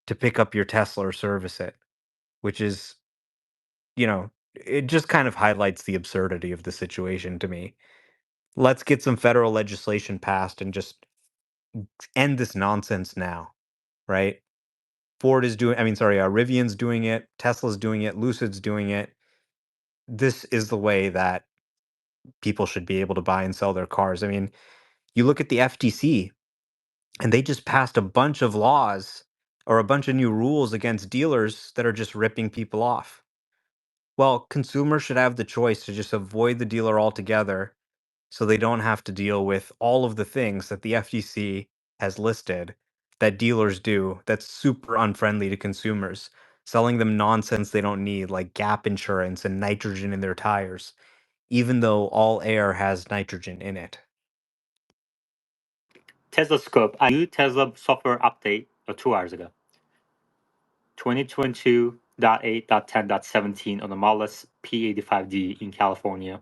to pick up your Tesla or service it, which is, it just kind of highlights the absurdity of the situation to me. Let's get some federal legislation passed and just end this nonsense now, right? Ford is doing, I mean, sorry, Rivian's doing it, Tesla's doing it, Lucid's doing it. This is the way that people should be able to buy and sell their cars. I mean, you look at the FTC and they just passed a bunch of laws or a bunch of new rules against dealers that are just ripping people off. Well, consumers should have the choice to just avoid the dealer altogether so they don't have to deal with all of the things that the FTC has listed that dealers do that's super unfriendly to consumers, selling them nonsense they don't need, like gap insurance and nitrogen in their tires, even though all air has nitrogen in it. Teslascope, a new Tesla software update 2 hours ago. 2022.8.10.17 on the Model S P85D in California.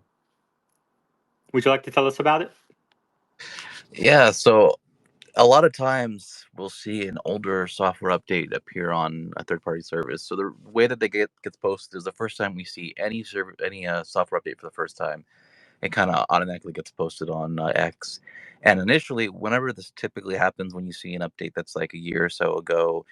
Would you like to tell us about it? Yeah, so a lot of times we'll see an older software update appear on a third-party service. So the way that they gets posted is the first time we see any software update for the first time, it kind of automatically gets posted on X. And initially, whenever this typically happens, when you see an update that's like a year or so ago,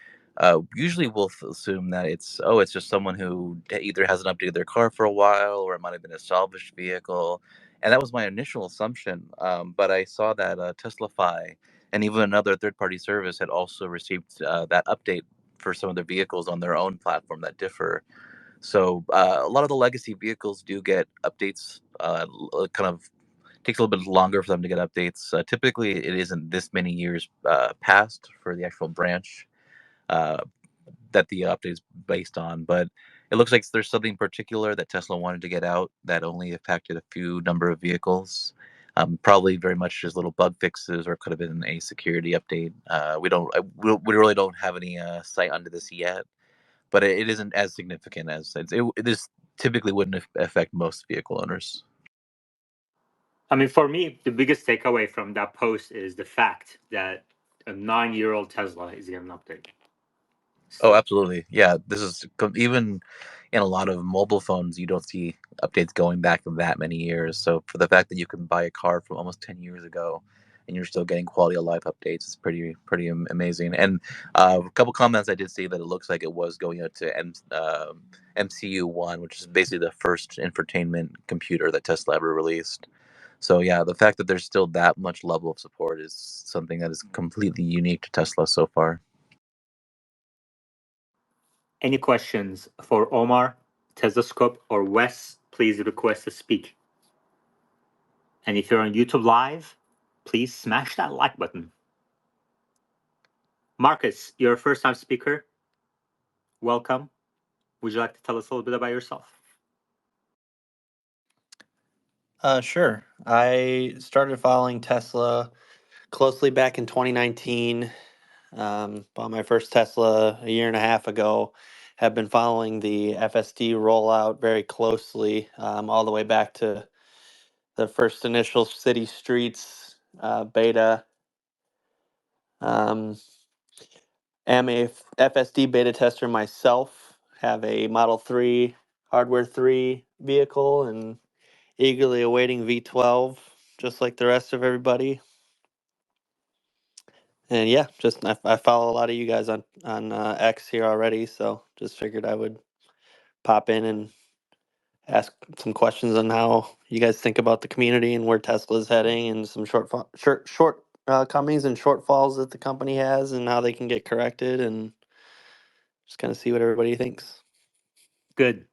usually we'll assume that it's just someone who either hasn't updated their car for a while or it might have been a salvaged vehicle. And that was my initial assumption. But I saw that Tesla and even another third-party service had also received that update for some of their vehicles on their own platform that differ. So a lot of the legacy vehicles do get updates. Kind of takes a little bit longer for them to get updates. Typically, it isn't this many years past for the actual branch uh, that the update is based on. But it looks like there's something particular that Tesla wanted to get out that only impacted a few number of vehicles. Probably very much just little bug fixes, or it could have been a security update. We really don't have any sight under this yet, but it isn't as significant as this typically wouldn't affect most vehicle owners. I mean, for me, the biggest takeaway from that post is the fact that a 9-year-old Tesla is getting an update. Oh, Still. absolutely. Yeah, this is even in a lot of mobile phones, you don't see updates going back that many years. So for the fact that you can buy a car from almost 10 years ago and you're still getting quality of life updates, it's pretty amazing. And a couple comments I did see that it looks like it was going out to MCU1, which is basically the first infotainment computer that Tesla ever released. So yeah, the fact that there's still that much level of support is something that is completely unique to Tesla so far. Any questions for Omar, Teslascope, or Wes? Please request to speak. And if you're on YouTube Live, please smash that like button. Marcus, you're a first-time speaker. Welcome. Would you like to tell us a little bit about yourself? Sure. I started following Tesla closely back in 2019. Bought my first Tesla a year and a half ago. Have been following the FSD rollout very closely, all the way back to the first initial city streets beta. Am a FSD beta tester myself. Have a Model 3 Hardware 3 vehicle and eagerly awaiting V12, just like the rest of everybody. And yeah, just I follow a lot of you guys on X here already, so just figured I would pop in and ask some questions on how you guys think about the community and where Tesla is heading, and some shortcomings and shortfalls that the company has, and how they can get corrected, and just kind of see what everybody thinks. Good.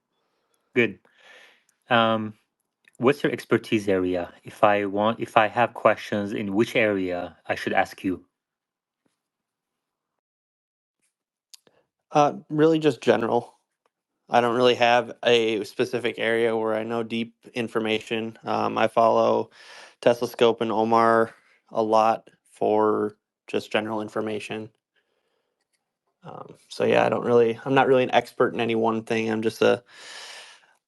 What's your expertise area? If I have questions in which area, I should ask you. Really just general. I don't really have a specific area where I know deep information. I follow Teslascope and Omar a lot for just general information. So yeah, I'm not really an expert in any one thing. I'm just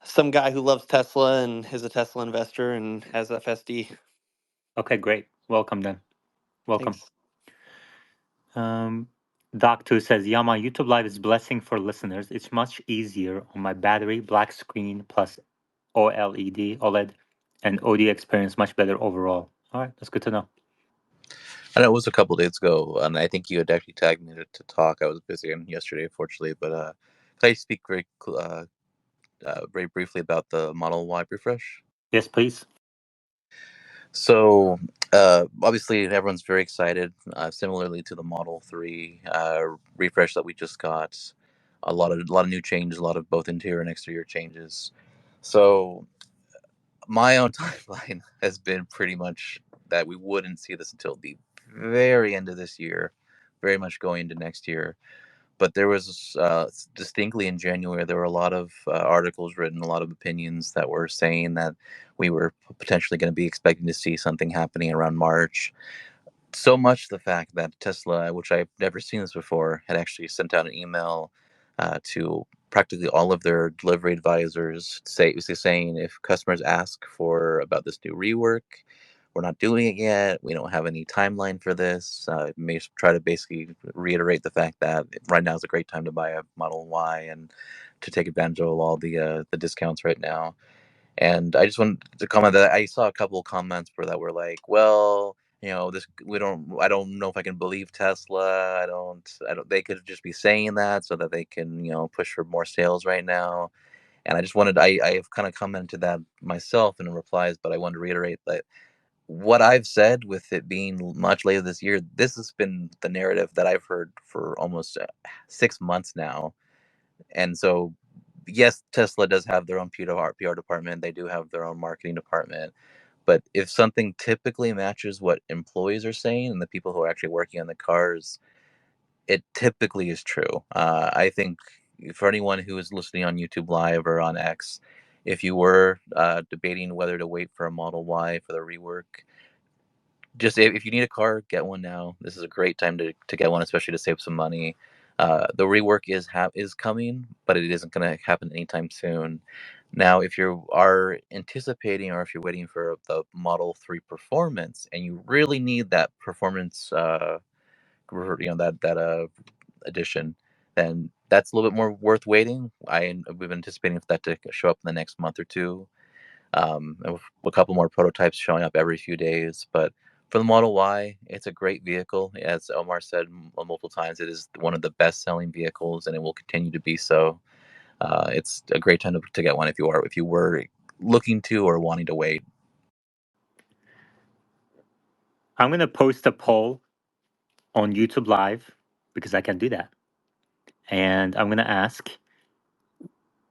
some guy who loves Tesla and is a Tesla investor and has FSD. Okay, great. Welcome then. Welcome. Thanks. Doc2 says, Yama, YouTube Live is blessing for listeners. It's much easier on my battery, black screen plus OLED, and audio experience much better overall. All right, that's good to know. I know it was a couple days ago, and I think you had actually tagged me to talk. I was busy yesterday, unfortunately, but can I speak very briefly about the Model Y refresh? Yes, please. So, obviously, everyone's very excited. Similarly to the Model 3 refresh that we just got, a lot of new changes, a lot of both interior and exterior changes. So, my own timeline has been pretty much that we wouldn't see this until the very end of this year, very much going into next year. But there was distinctly in January, there were a lot of articles written, a lot of opinions that were saying that we were potentially going to be expecting to see something happening around March. So much the fact that Tesla, which I've never seen this before, had actually sent out an email to practically all of their delivery advisors, saying if customers ask for about this new rework, we're not doing it yet. We don't have any timeline for this. May try to basically reiterate the fact that right now is a great time to buy a Model Y and to take advantage of all the discounts right now. And I just wanted to comment that I saw a couple of comments where that were like, well, this I don't know if I can believe Tesla. I don't they could just be saying that so that they can, push for more sales right now. And I just wanted I have kind of commented that myself in replies, but I wanted to reiterate that what I've said with it being much later this year, this has been the narrative that I've heard for almost 6 months now. And so, yes, Tesla does have their own PR department. They do have their own marketing department. But if something typically matches what employees are saying and the people who are actually working on the cars, it typically is true. I think for anyone who is listening on YouTube Live or on X, if you were debating whether to wait for a Model Y for the rework, just if you need a car, get one now. This is a great time to get one, especially to save some money. The rework is coming, but it isn't going to happen anytime soon. Now, if you are anticipating or if you're waiting for the Model 3 performance and you really need that performance, that edition, then that's a little bit more worth waiting. We've been anticipating for that to show up in the next month or two. And a couple more prototypes showing up every few days. But for the Model Y, it's a great vehicle. As Omar said multiple times, it is one of the best-selling vehicles, and it will continue to be so. It's a great time to get one if you were looking to or wanting to wait. I'm going to post a poll on YouTube Live because I can do that. And I'm going to ask,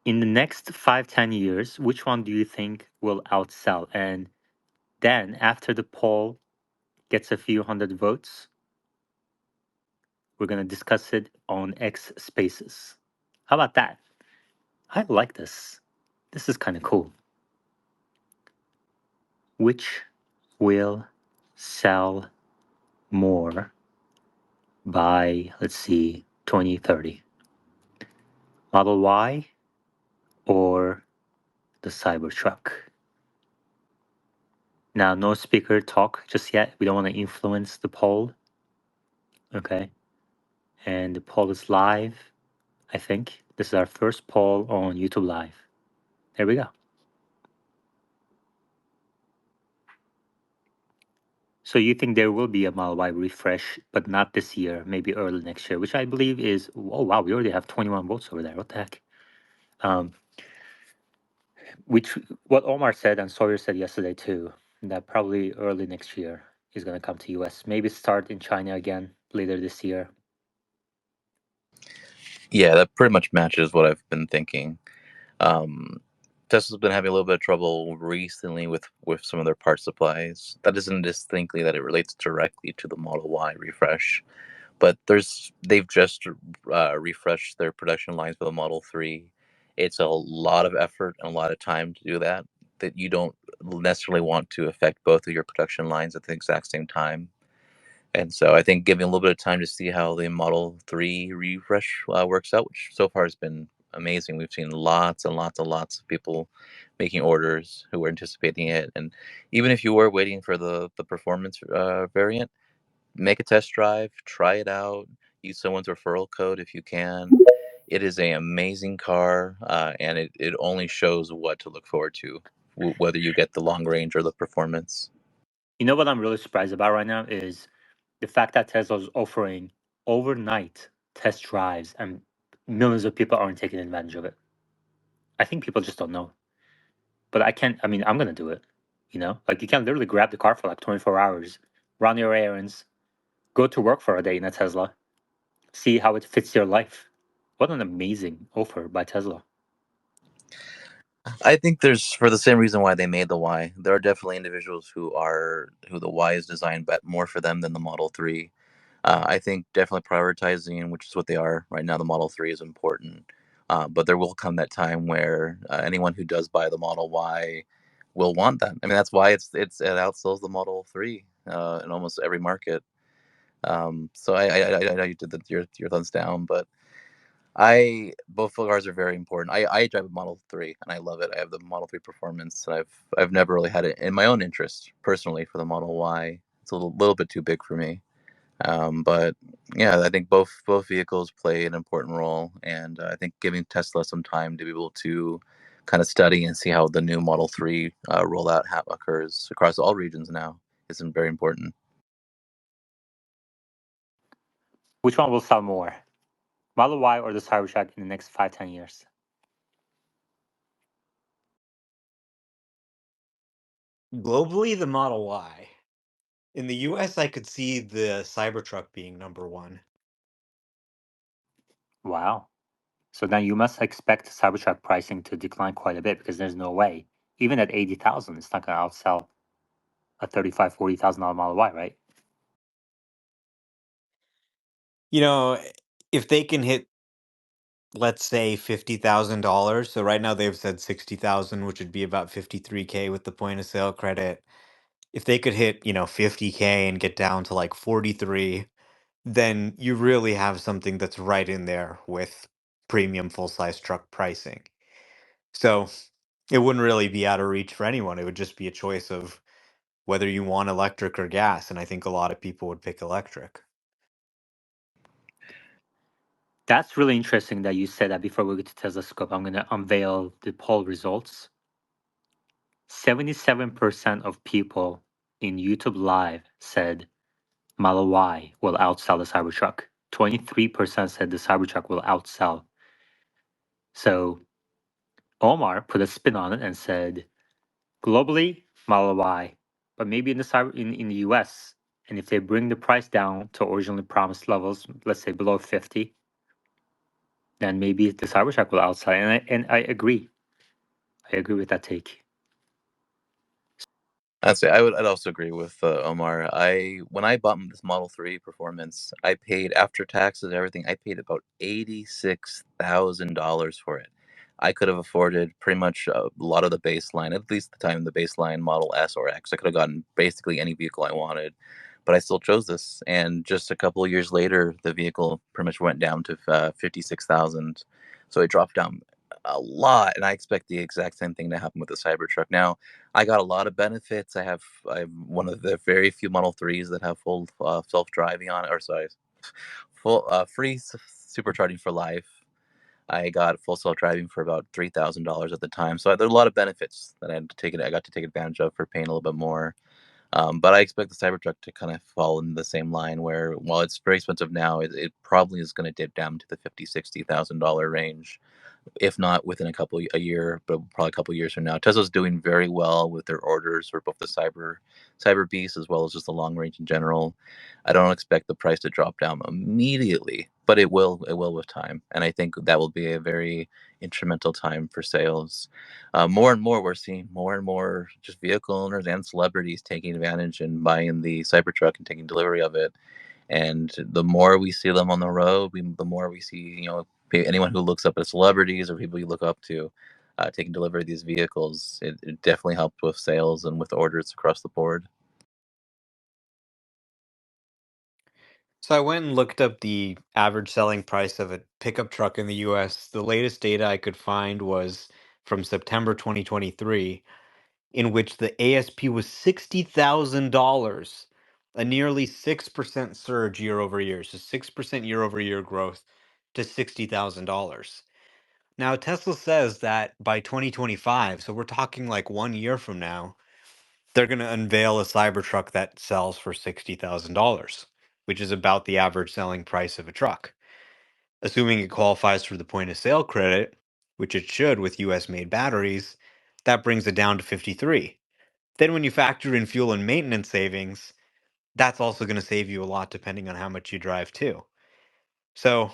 in the next 5-10 years, which one do you think will outsell? And then after the poll gets a few hundred votes, we're going to discuss it on X Spaces. How about that? I like this. This is kind of cool. Which will sell more by, let's see, 2030? Model Y or the Cybertruck? Now, no speaker talk just yet. We don't want to influence the poll. Okay. And the poll is live, I think. This is our first poll on YouTube Live. There we go. So you think there will be a Model Y refresh, but not this year, maybe early next year, which I believe is, oh wow, we already have 21 votes over there. What the heck? Which what Omar said and Sawyer said yesterday too, that probably early next year is going to come to US. Maybe start in China again later this year. Yeah, that pretty much matches what I've been thinking. Tesla's been having a little bit of trouble recently with some of their part supplies. That isn't distinctly that it relates directly to the Model Y refresh, but they've just refreshed their production lines for the Model 3. It's a lot of effort and a lot of time to do that you don't necessarily want to affect both of your production lines at the exact same time. And so I think giving a little bit of time to see how the Model 3 refresh works out, which so far has been amazing. We've seen lots and lots and lots of people making orders who were anticipating it. And even if you were waiting for the performance variant, make a test drive, try it out, use someone's referral code if you can. It is an amazing car, and it only shows what to look forward to, whether you get the long range or the performance. You know what I'm really surprised about right now is the fact that Tesla is offering overnight test drives and millions of people aren't taking advantage of it. I think people just don't know. But I mean, I'm going to do it. You know, like you can literally grab the car for like 24 hours, run your errands, go to work for a day in a Tesla, see how it fits your life. What an amazing offer by Tesla. I think there's, for the same reason why they made the Y, there are definitely individuals who the Y is designed more for them than the Model 3. I think definitely prioritizing, which is what they are right now, the Model 3 is important. But there will come that time where anyone who does buy the Model Y will want that. I mean, that's why it outsells the Model 3 in almost every market. So I know you did your thumbs down, but both cars are very important. I drive a Model 3 and I love it. I have the Model 3 Performance. I've never really had it in my own interest personally for the Model Y. It's a little bit too big for me. But yeah, I think both vehicles play an important role, and I think giving Tesla some time to be able to kind of study and see how the new Model 3 rollout occurs across all regions now is very important. Which one will sell more, Model Y or the Cybertruck in the next 5-10 years? Globally, the Model Y. In the US, I could see the Cybertruck being number one. Wow. So then you must expect Cybertruck pricing to decline quite a bit because there's no way, even at 80,000, it's not going to outsell a $35,000-$40,000 Model Y, right? You know, if they can hit, let's say, $50,000. So right now they've said 60,000, which would be about 53K with the point of sale credit. If they could hit, 50K and get down to like 43, then you really have something that's right in there with premium full-size truck pricing. So it wouldn't really be out of reach for anyone. It would just be a choice of whether you want electric or gas, and I think a lot of people would pick electric. That's really interesting that you said that before we get to Teslascope. I'm going to unveil the poll results. 77% of people in YouTube Live said Model Y will outsell the Cybertruck. 23% said the Cybertruck will outsell. So Omar put a spin on it and said, globally, Model Y, but maybe in the US, and if they bring the price down to originally promised levels, let's say below 50, then maybe the Cybertruck will outsell. And I agree. I agree with that take. I'd also agree with Omar. When I bought this Model 3 Performance, I paid after taxes and everything. I paid about $86,000 for it. I could have afforded pretty much a lot of the baseline, at least the time the baseline Model S or X. I could have gotten basically any vehicle I wanted, but I still chose this. And just a couple of years later, the vehicle pretty much went down to 56,000. So it dropped down a lot, and I expect the exact same thing to happen with the Cybertruck. Now, I got a lot of benefits. I'm one of the very few Model 3s that have full self-driving on it, or sorry, full free supercharging for life. I got full self-driving for about $3,000 at the time. So there are a lot of benefits that I got to take advantage of for paying a little bit more. But I expect the Cybertruck to kind of fall in the same line where, while it's very expensive now, it probably is going to dip down to the $50,000-$60,000 range, if not within a year, but probably a couple of years from now. Tesla's doing very well with their orders for both the Cyber Beast as well as just the long range in general. I don't expect the price to drop down immediately, but it will. It will with time, and I think that will be a very instrumental time for sales. More and more, we're seeing more and more just vehicle owners and celebrities taking advantage and buying the Cybertruck and taking delivery of it. And the more we see them on the road, the more we see, anyone who looks up at celebrities or people you look up to taking delivery of these vehicles. It definitely helped with sales and with orders across the board. So I went and looked up the average selling price of a pickup truck in the US. The latest data I could find was from September 2023, in which the ASP was $60,000, a nearly 6% surge year over year. So 6% year over year growth to $60,000. Now, Tesla says that by 2025, so we're talking like 1 year from now, they're going to unveil a Cybertruck that sells for $60,000, which is about the average selling price of a truck. Assuming it qualifies for the point of sale credit, which it should with US made batteries, that brings it down to 53. Then when you factor in fuel and maintenance savings, that's also going to save you a lot depending on how much you drive too. So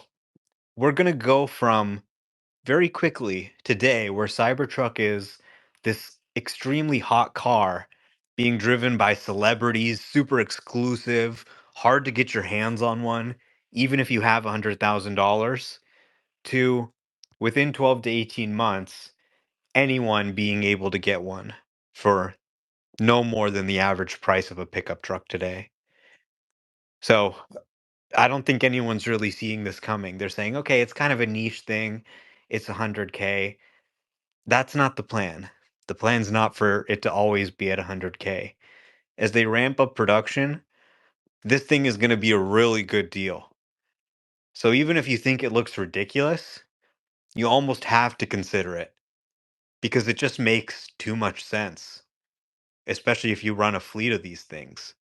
we're going to go from very quickly today where Cybertruck is this extremely hot car being driven by celebrities, super exclusive, hard to get your hands on one, even if you have $100,000, to within 12 to 18 months, anyone being able to get one for no more than the average price of a pickup truck today. So I don't think anyone's really seeing this coming. They're saying, okay, it's kind of a niche thing. It's 100K. That's not the plan. The plan's not for it to always be at 100K. As they ramp up production, this thing is going to be a really good deal. So even if you think it looks ridiculous, you almost have to consider it because it just makes too much sense, especially if you run a fleet of these things.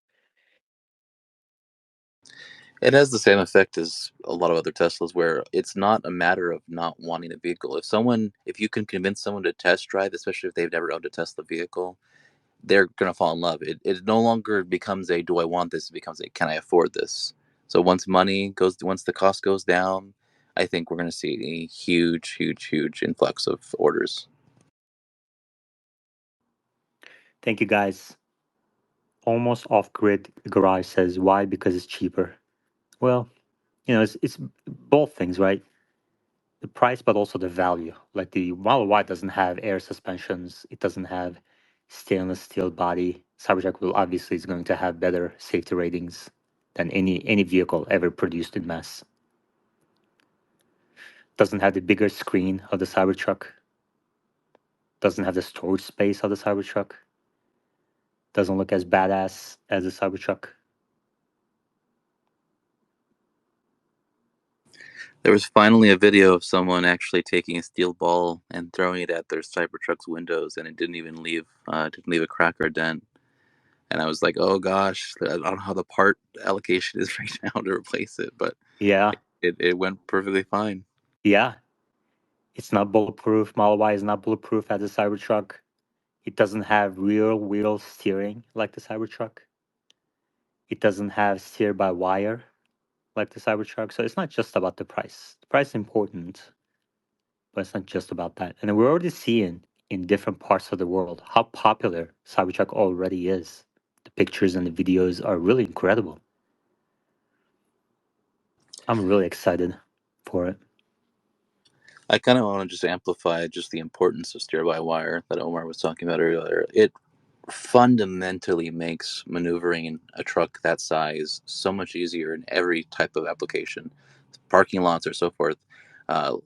It has the same effect as a lot of other Teslas, where it's not a matter of not wanting a vehicle. If you can convince someone to test drive, especially if they've never owned a Tesla vehicle, they're gonna fall in love. It no longer becomes a do I want this, it becomes a can I afford this. So once the cost goes down, I think we're gonna see a huge, huge, huge influx of orders. Thank you, guys. Almost off grid garage says why? Because it's cheaper. Well, it's both things, right? The price, but also the value. Like the Model Y doesn't have air suspensions. It doesn't have stainless steel body. Cybertruck will obviously is going to have better safety ratings than any vehicle ever produced in mass. Doesn't have the bigger screen of the Cybertruck. Doesn't have the storage space of the Cybertruck. Doesn't look as badass as the Cybertruck. There was finally a video of someone actually taking a steel ball and throwing it at their Cybertruck's windows, and it didn't leave a crack or a dent. And I was like, oh gosh, I don't know how the part allocation is right now to replace it, but Yeah, it went perfectly fine. yeah. It's not bulletproof. Model Y is not bulletproof as the Cybertruck. It doesn't have real wheel steering like the Cybertruck. It doesn't have steer by wire like the Cybertruck. So it's not just about the price. The price is important, but it's not just about that. And we're already seeing in different parts of the world how popular Cybertruck already is. The pictures and the videos are really incredible. I'm really excited for it. I kind of want to just amplify just the importance of steer-by-wire that Omar was talking about earlier. It fundamentally makes maneuvering in a truck that size so much easier in every type of application, parking lots or so forth.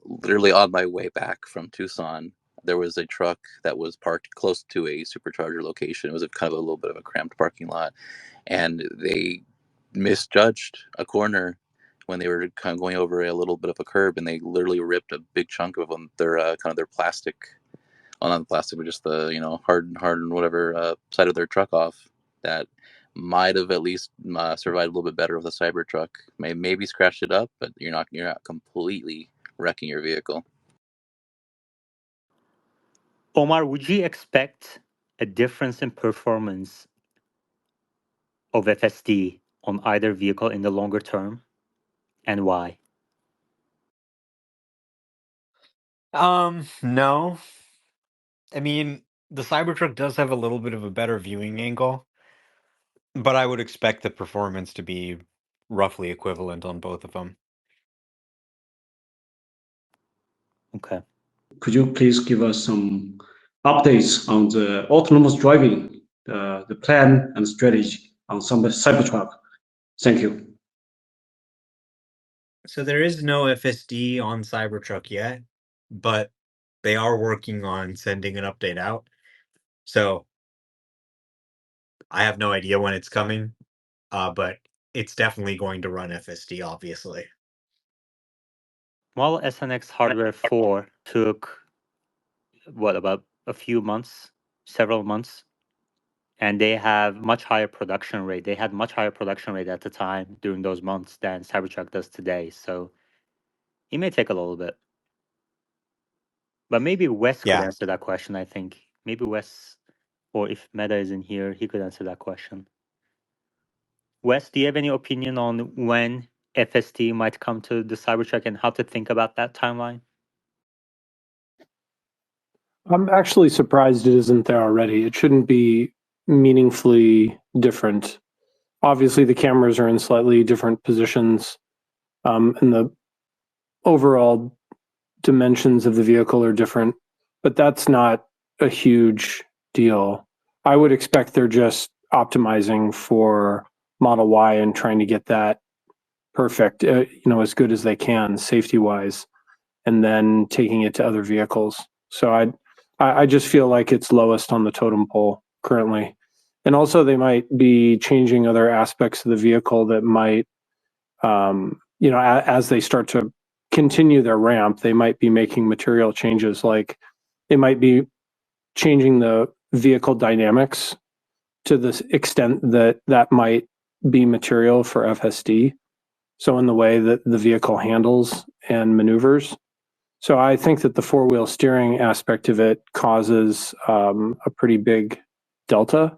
Literally on my way back from Tucson, there was a truck that was parked close to a supercharger location. It was kind of a little bit of a cramped parking lot, and they misjudged a corner when they were kind of going over a little bit of a curb, and they literally ripped a big chunk of them, their kind of their plastic, well, not the plastic, but just the hard whatever side of their truck off. That might have at least survived a little bit better with a Cybertruck. Maybe scratched it up, but you're not completely wrecking your vehicle. Omar, would you expect a difference in performance of FSD on either vehicle in the longer term, and why? No. I mean, the Cybertruck does have a little bit of a better viewing angle, but I would expect the performance to be roughly equivalent on both of them. Okay. Could you please give us some updates on the autonomous driving, the plan and strategy on some Cybertruck? Thank you. So there is no FSD on Cybertruck yet, but they are working on sending an update out. So I have no idea when it's coming, but it's definitely going to run FSD, obviously. Well, SNX Hardware 4 took, what, about a few months, several months, and they have much higher production rate. They had much higher production rate at the time during those months than Cybertruck does today. So it may take a little bit. But maybe Wes could Yeah. answer that question, I think. Maybe Wes, or if Meta is in here, he could answer that question. Wes, do you have any opinion on when FSD might come to the Cybertruck and how to think about that timeline? I'm actually surprised it isn't there already. It shouldn't be meaningfully different. Obviously, the cameras are in slightly different positions, and the overall dimensions of the vehicle are different, but that's not a huge deal. I would expect they're just optimizing for Model Y and trying to get that perfect, as good as they can safety-wise, and then taking it to other vehicles. So I just feel like it's lowest on the totem pole currently. And also they might be changing other aspects of the vehicle that might, as they start to continue their ramp, they might be making material changes. Like they might be changing the vehicle dynamics to the extent that that might be material for FSD. So in the way that the vehicle handles and maneuvers. So I think that the four-wheel steering aspect of it causes a pretty big delta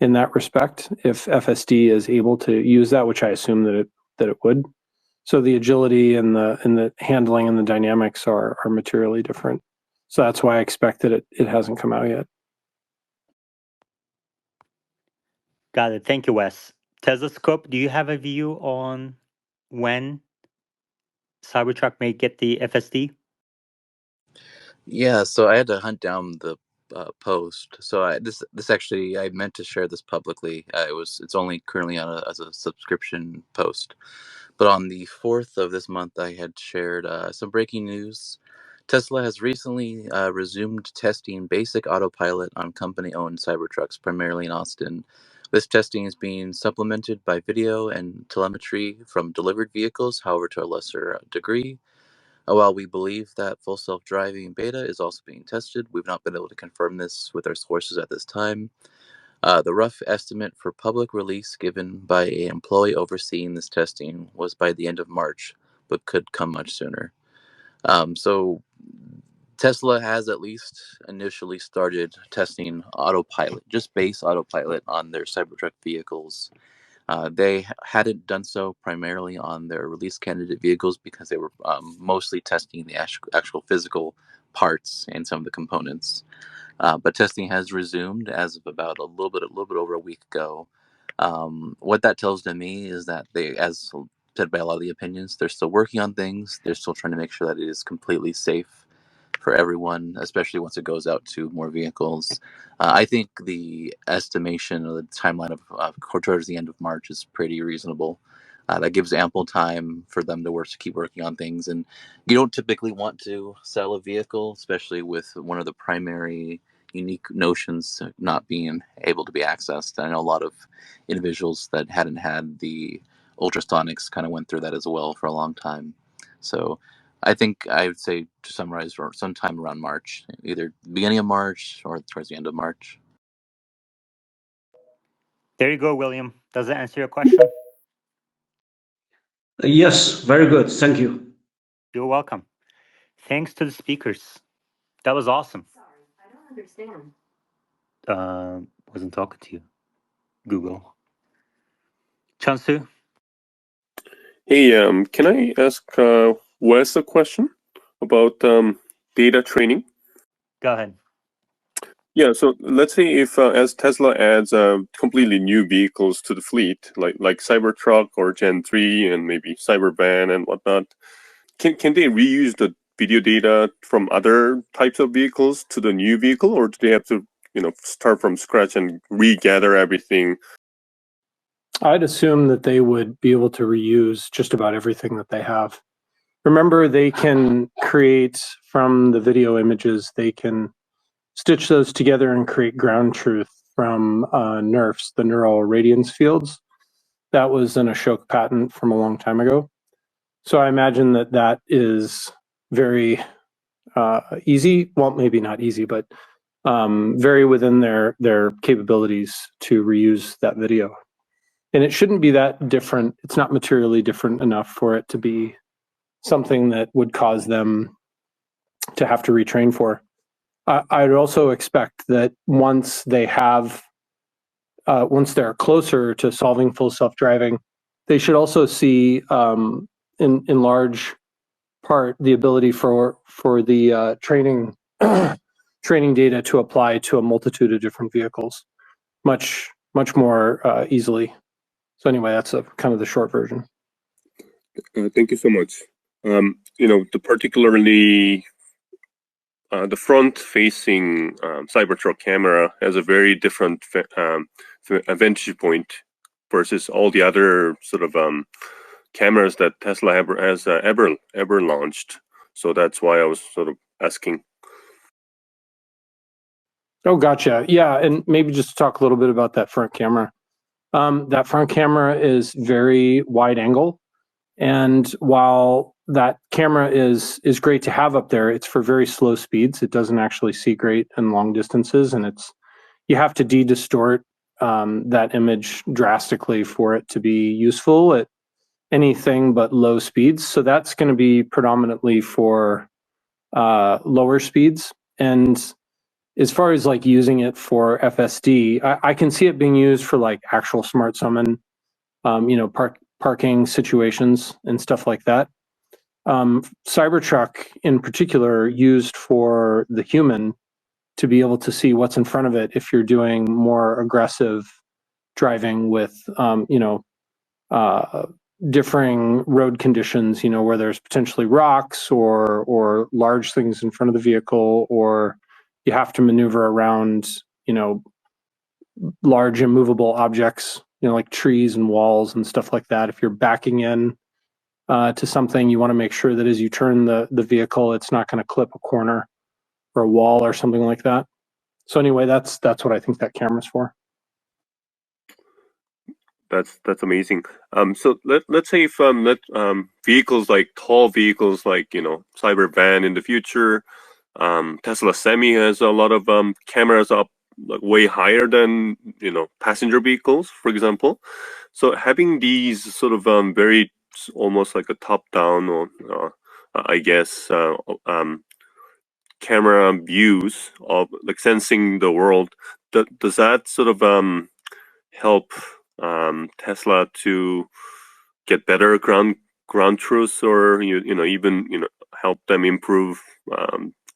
in that respect. If FSD is able to use that, which I assume that it would. So the agility and the handling and the dynamics are materially different. So that's why I expect that it hasn't come out yet. Got it. Thank you, Wes. Teslascope, do you have a view on when Cybertruck may get the FSD? Yeah, so I had to hunt down the post. So this actually, I meant to share this publicly. It's only currently on as a subscription post, but on the 4th of this month, I had shared some breaking news. Tesla has recently resumed testing basic autopilot on company-owned Cybertrucks, primarily in Austin. This testing is being supplemented by video and telemetry from delivered vehicles, however, to a lesser degree. While we believe that full self-driving beta is also being tested, we've not been able to confirm this with our sources at this time. The rough estimate for public release given by an employee overseeing this testing was by the end of March, but could come much sooner. So Tesla has at least initially started testing autopilot, just base autopilot on their Cybertruck vehicles. They hadn't done so primarily on their release candidate vehicles because they were mostly testing the actual physical parts and some of the components. But testing has resumed as of about a little bit over a week ago. What that tells to me is that they, as said by a lot of the opinions, they're still working on things. They're still trying to make sure that it is completely safe for everyone, especially once it goes out to more vehicles. I think the estimation of the timeline of towards the end of March is pretty reasonable. That gives ample time for them to keep working on things. And you don't typically want to sell a vehicle, especially with one of the primary unique notions not being able to be accessed. I know a lot of individuals that hadn't had the ultrasonics kind of went through that as well for a long time. So I think I would say, to summarize, or sometime around March, either beginning of March or towards the end of March. There you go, William. Does that answer your question? Yes, very good. Thank you. You're welcome. Thanks to the speakers. That was awesome. Sorry, I don't understand. Wasn't talking to you. Google. Chansu? Hey, can I ask Wes a question about data training? Go ahead. Yeah, so let's say if as Tesla adds completely new vehicles to the fleet, like Cybertruck or Gen 3 and maybe Cybervan and whatnot, can they reuse the video data from other types of vehicles to the new vehicle, or do they have to, start from scratch and regather everything? I'd assume that they would be able to reuse just about everything that they have. Remember, they can create from the video images, they can stitch those together and create ground truth from NERFs, the neural radiance fields. That was an Ashok patent from a long time ago. So I imagine that that is very easy. Well, maybe not easy, but very within their capabilities to reuse that video. And it shouldn't be that different. It's not materially different enough for it to be something that would cause them to have to retrain for. I'd also expect that once they have, once they're closer to solving full self-driving, they should also see, in large part, the ability for the training training data to apply to a multitude of different vehicles, much more easily. So anyway, that's kind of the short version. Thank you so much. Particularly the front-facing Cybertruck camera has a very different vantage point versus all the other sort of cameras that Tesla has ever launched. So that's why I was sort of asking. Oh, gotcha. Yeah, and maybe just to talk a little bit about that front camera. That front camera is very wide angle, and while that camera is great to have up there, it's for very slow speeds. It doesn't actually see great in long distances, and you have to de-distort that image drastically for it to be useful at anything but low speeds. So that's going to be predominantly for lower speeds. And as far as like using it for FSD, I can see it being used for like actual smart summon, parking situations and stuff like that. Cybertruck in particular used for the human to be able to see what's in front of it if you're doing more aggressive driving with, differing road conditions, where there's potentially rocks or large things in front of the vehicle, or you have to maneuver around, large immovable objects, like trees and walls and stuff like that. If you're backing in to something, you want to make sure that as you turn the vehicle, it's not going to clip a corner or a wall or something like that. So anyway, that's what I think that camera's for. That's amazing. So let's say if vehicles like tall vehicles like Cybervan in the future, Tesla Semi has a lot of cameras up like way higher than passenger vehicles, for example. So having these sort of very almost like a top-down or I guess camera views of like sensing the world, does that sort of help Tesla to get better ground truth, or even help them improve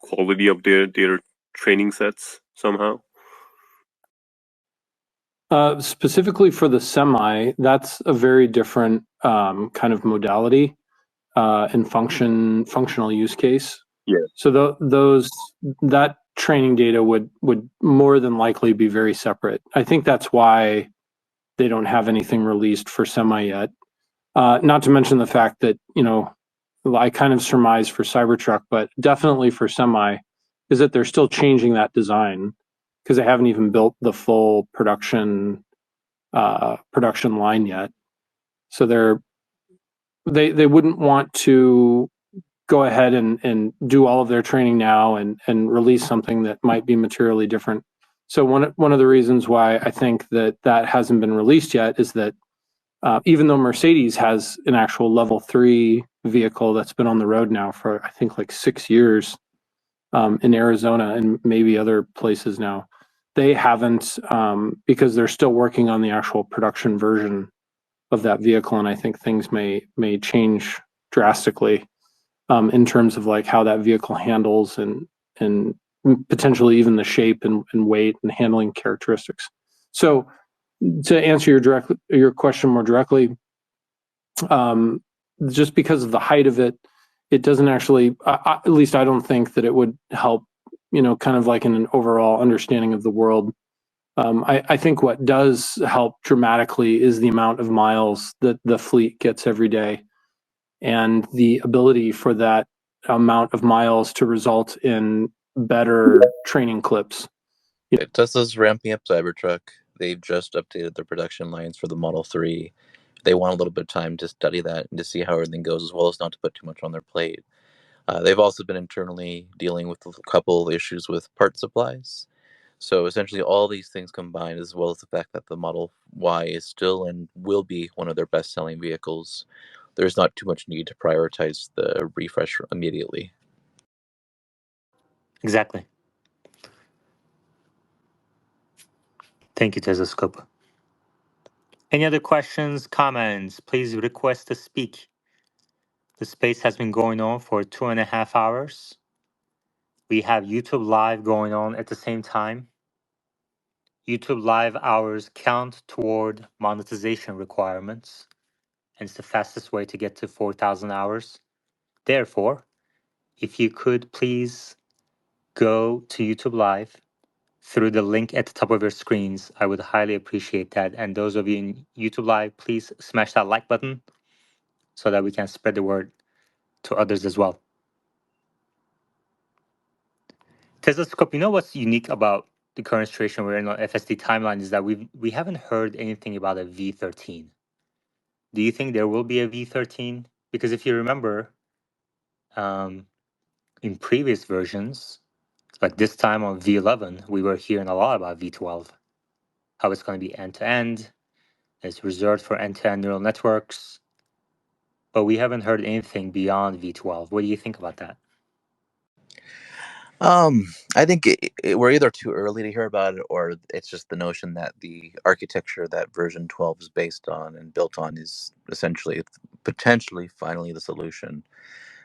quality of their training sets somehow? Specifically for the semi, that's a very different kind of modality and functional use case. Yeah. So that training data would more than likely be very separate. I think that's why they don't have anything released for semi yet. Not to mention the fact that, I kind of surmise for Cybertruck, but definitely for semi, is that they're still changing that design because they haven't even built the full production line yet. So they wouldn't want to go ahead and do all of their training now and release something that might be materially different. So one of the reasons why I think that hasn't been released yet is that even though Mercedes has an actual level 3 vehicle that's been on the road now for, I think, like 6 years in Arizona and maybe other places now, they haven't, because they're still working on the actual production version of that vehicle. And I think things may change drastically in terms of like how that vehicle handles and potentially even the shape and weight and handling characteristics. So to answer your question more directly, just because of the height of it, it doesn't actually, at least I don't think that it would help, kind of like in an overall understanding of the world. I think what does help dramatically is the amount of miles that the fleet gets every day and the ability for that amount of miles to result in better training clips. Tesla's ramping up Cybertruck. They've just updated their production lines for the Model 3. They want a little bit of time to study that and to see how everything goes, as well as not to put too much on their plate. They've also been internally dealing with a couple of issues with part supplies. So essentially all these things combined, as well as the fact that the Model Y is still and will be one of their best-selling vehicles, there's not too much need to prioritize the refresh immediately. Exactly. Thank you, Teslascope. Any other questions, comments? Please request to speak. The space has been going on for 2.5 hours. We have YouTube Live going on at the same time. YouTube Live hours count toward monetization requirements, and it's the fastest way to get to 4,000 hours. Therefore, if you could please go to YouTube Live through the link at the top of your screens, I would highly appreciate that. And those of you in YouTube Live, please smash that like button so that we can spread the word to others as well. Teslascope, you know what's unique about the current situation we're in on FSD timeline is that we haven't heard anything about a V13. Do you think there will be a V13? Because if you remember, in previous versions, like this time on V11, we were hearing a lot about V12, how it's going to be end-to-end, it's reserved for end-to-end neural networks, but we haven't heard anything beyond V12. What do you think about that? I think we're either too early to hear about it, or it's just the notion that the architecture that version 12 is based on and built on is essentially, potentially, finally the solution.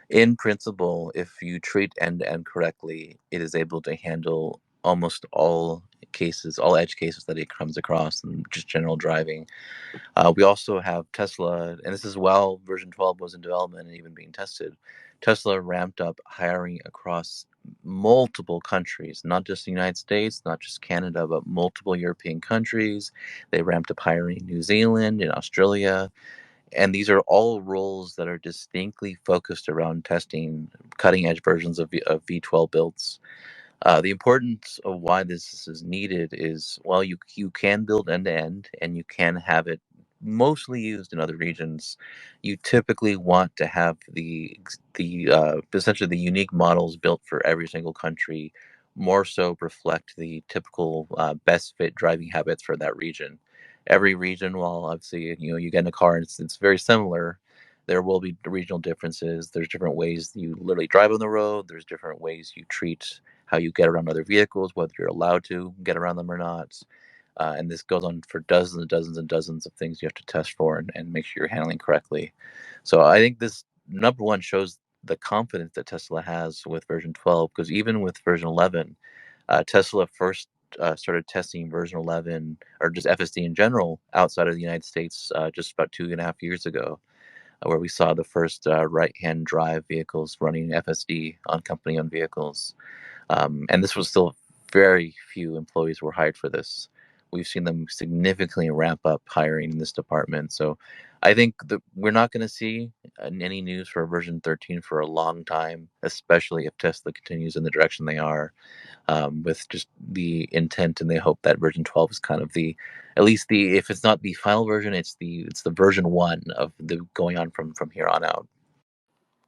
In principle, if you treat end-to-end correctly, it is able to handle almost all cases, all edge cases that it comes across, and just general driving. We also have Tesla, and this is while version 12 was in development and even being tested. Tesla ramped up hiring across multiple countries, not just the United States, not just Canada, but multiple European countries. They ramped up hiring in New Zealand, in Australia. And these are all roles that are distinctly focused around testing cutting edge versions of V12 builds. The importance of why this is needed is, well, you can build end to end, and you can have it mostly used in other regions. You typically want to have the essentially the unique models built for every single country more so reflect the typical best fit driving habits for that region. Every region, while obviously you get in a car and it's very similar, there will be regional differences. There's different ways you literally drive on the road. There's different ways you treat how you get around other vehicles, whether you're allowed to get around them or not. And this goes on for dozens and dozens and dozens of things you have to test for and make sure you're handling correctly. So I think this, number one, shows the confidence that Tesla has with version 12, because even with version 11, Tesla first started testing version 11, or just FSD in general, outside of the United States just about 2.5 years ago, where we saw the first right-hand drive vehicles running FSD on company-owned vehicles. And this was still very few employees were hired for this. We've seen them significantly ramp up hiring in this department. So I think that we're not going to see any news for version 13 for a long time, especially if Tesla continues in the direction they are, with just the intent and they hope that version 12 is kind of the, at least the, if it's not the final version, it's the version 1 of the going on from here on out.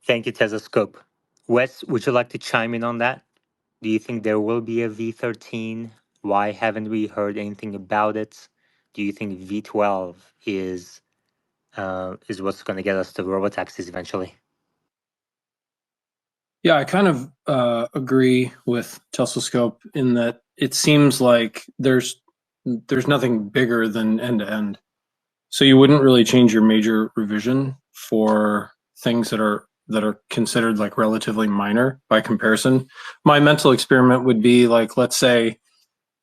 Thank you, Teslascope. Wes, would you like to chime in on that? Do you think there will be a V13? Why haven't we heard anything about it? Do you think V12 is what's going to get us to robotaxis eventually? Yeah, I kind of agree with Teslascope in that it seems like there's nothing bigger than end to end. So you wouldn't really change your major revision for things that are considered like relatively minor by comparison. My mental experiment would be like, let's say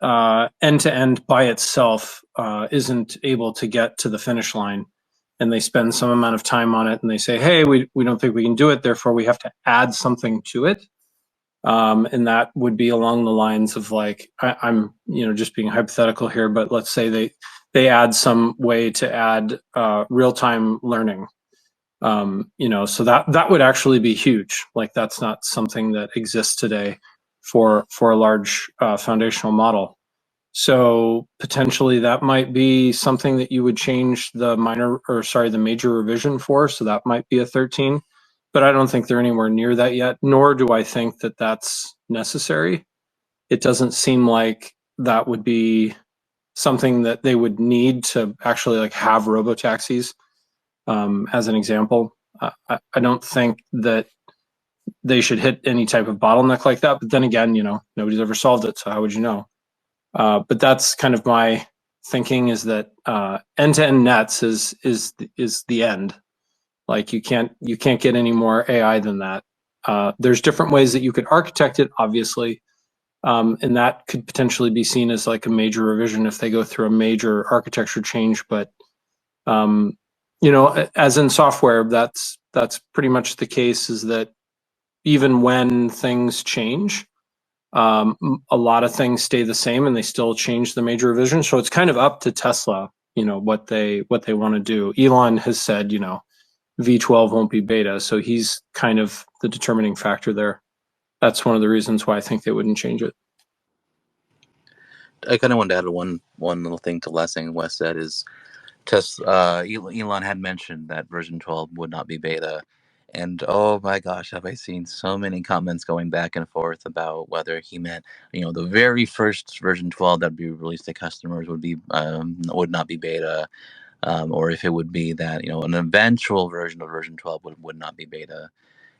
end to end by itself isn't able to get to the finish line, and they spend some amount of time on it and they say, hey, we don't think we can do it, therefore we have to add something to it. And that would be along the lines of like, I'm just being hypothetical here, but let's say they add some way to add real-time learning. So that would actually be huge. Like that's not something that exists today for a large foundational model. So potentially that might be something that you would change the major revision for. So that might be a 13, but I don't think they're anywhere near that yet, nor do I think that that's necessary. It doesn't seem like that would be something that they would need to actually like have robotaxis. As an example, I don't think that they should hit any type of bottleneck like that. But then again, nobody's ever solved it, so how would you know? But that's kind of my thinking, is that end-to-end nets is the end. Like you can't get any more AI than that. There's different ways that you could architect it, obviously, and that could potentially be seen as like a major revision if they go through a major architecture change. But as in software, that's pretty much the case, is that even when things change, a lot of things stay the same and they still change the major revision. So it's kind of up to Tesla, what they want to do. Elon has said, V12 won't be beta. So he's kind of the determining factor there. That's one of the reasons why I think they wouldn't change it. I kind of wanted to add one little thing to last thing Wes said is Elon had mentioned that version 12 would not be beta. And oh my gosh, have I seen so many comments going back and forth about whether he meant, the very first version 12 that would be released to customers would not be beta, or if it would be that, an eventual version of version 12 would not be beta.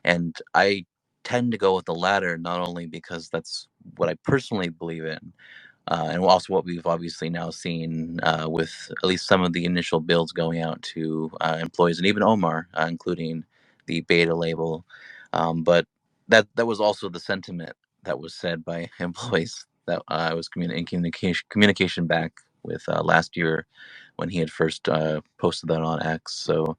And I tend to go with the latter, not only because that's what I personally believe in, and also what we've obviously now seen with at least some of the initial builds going out to employees, and even Omar, including the beta label. But that was also the sentiment that was said by employees that I was in communication back with last year when he had first posted that on X. So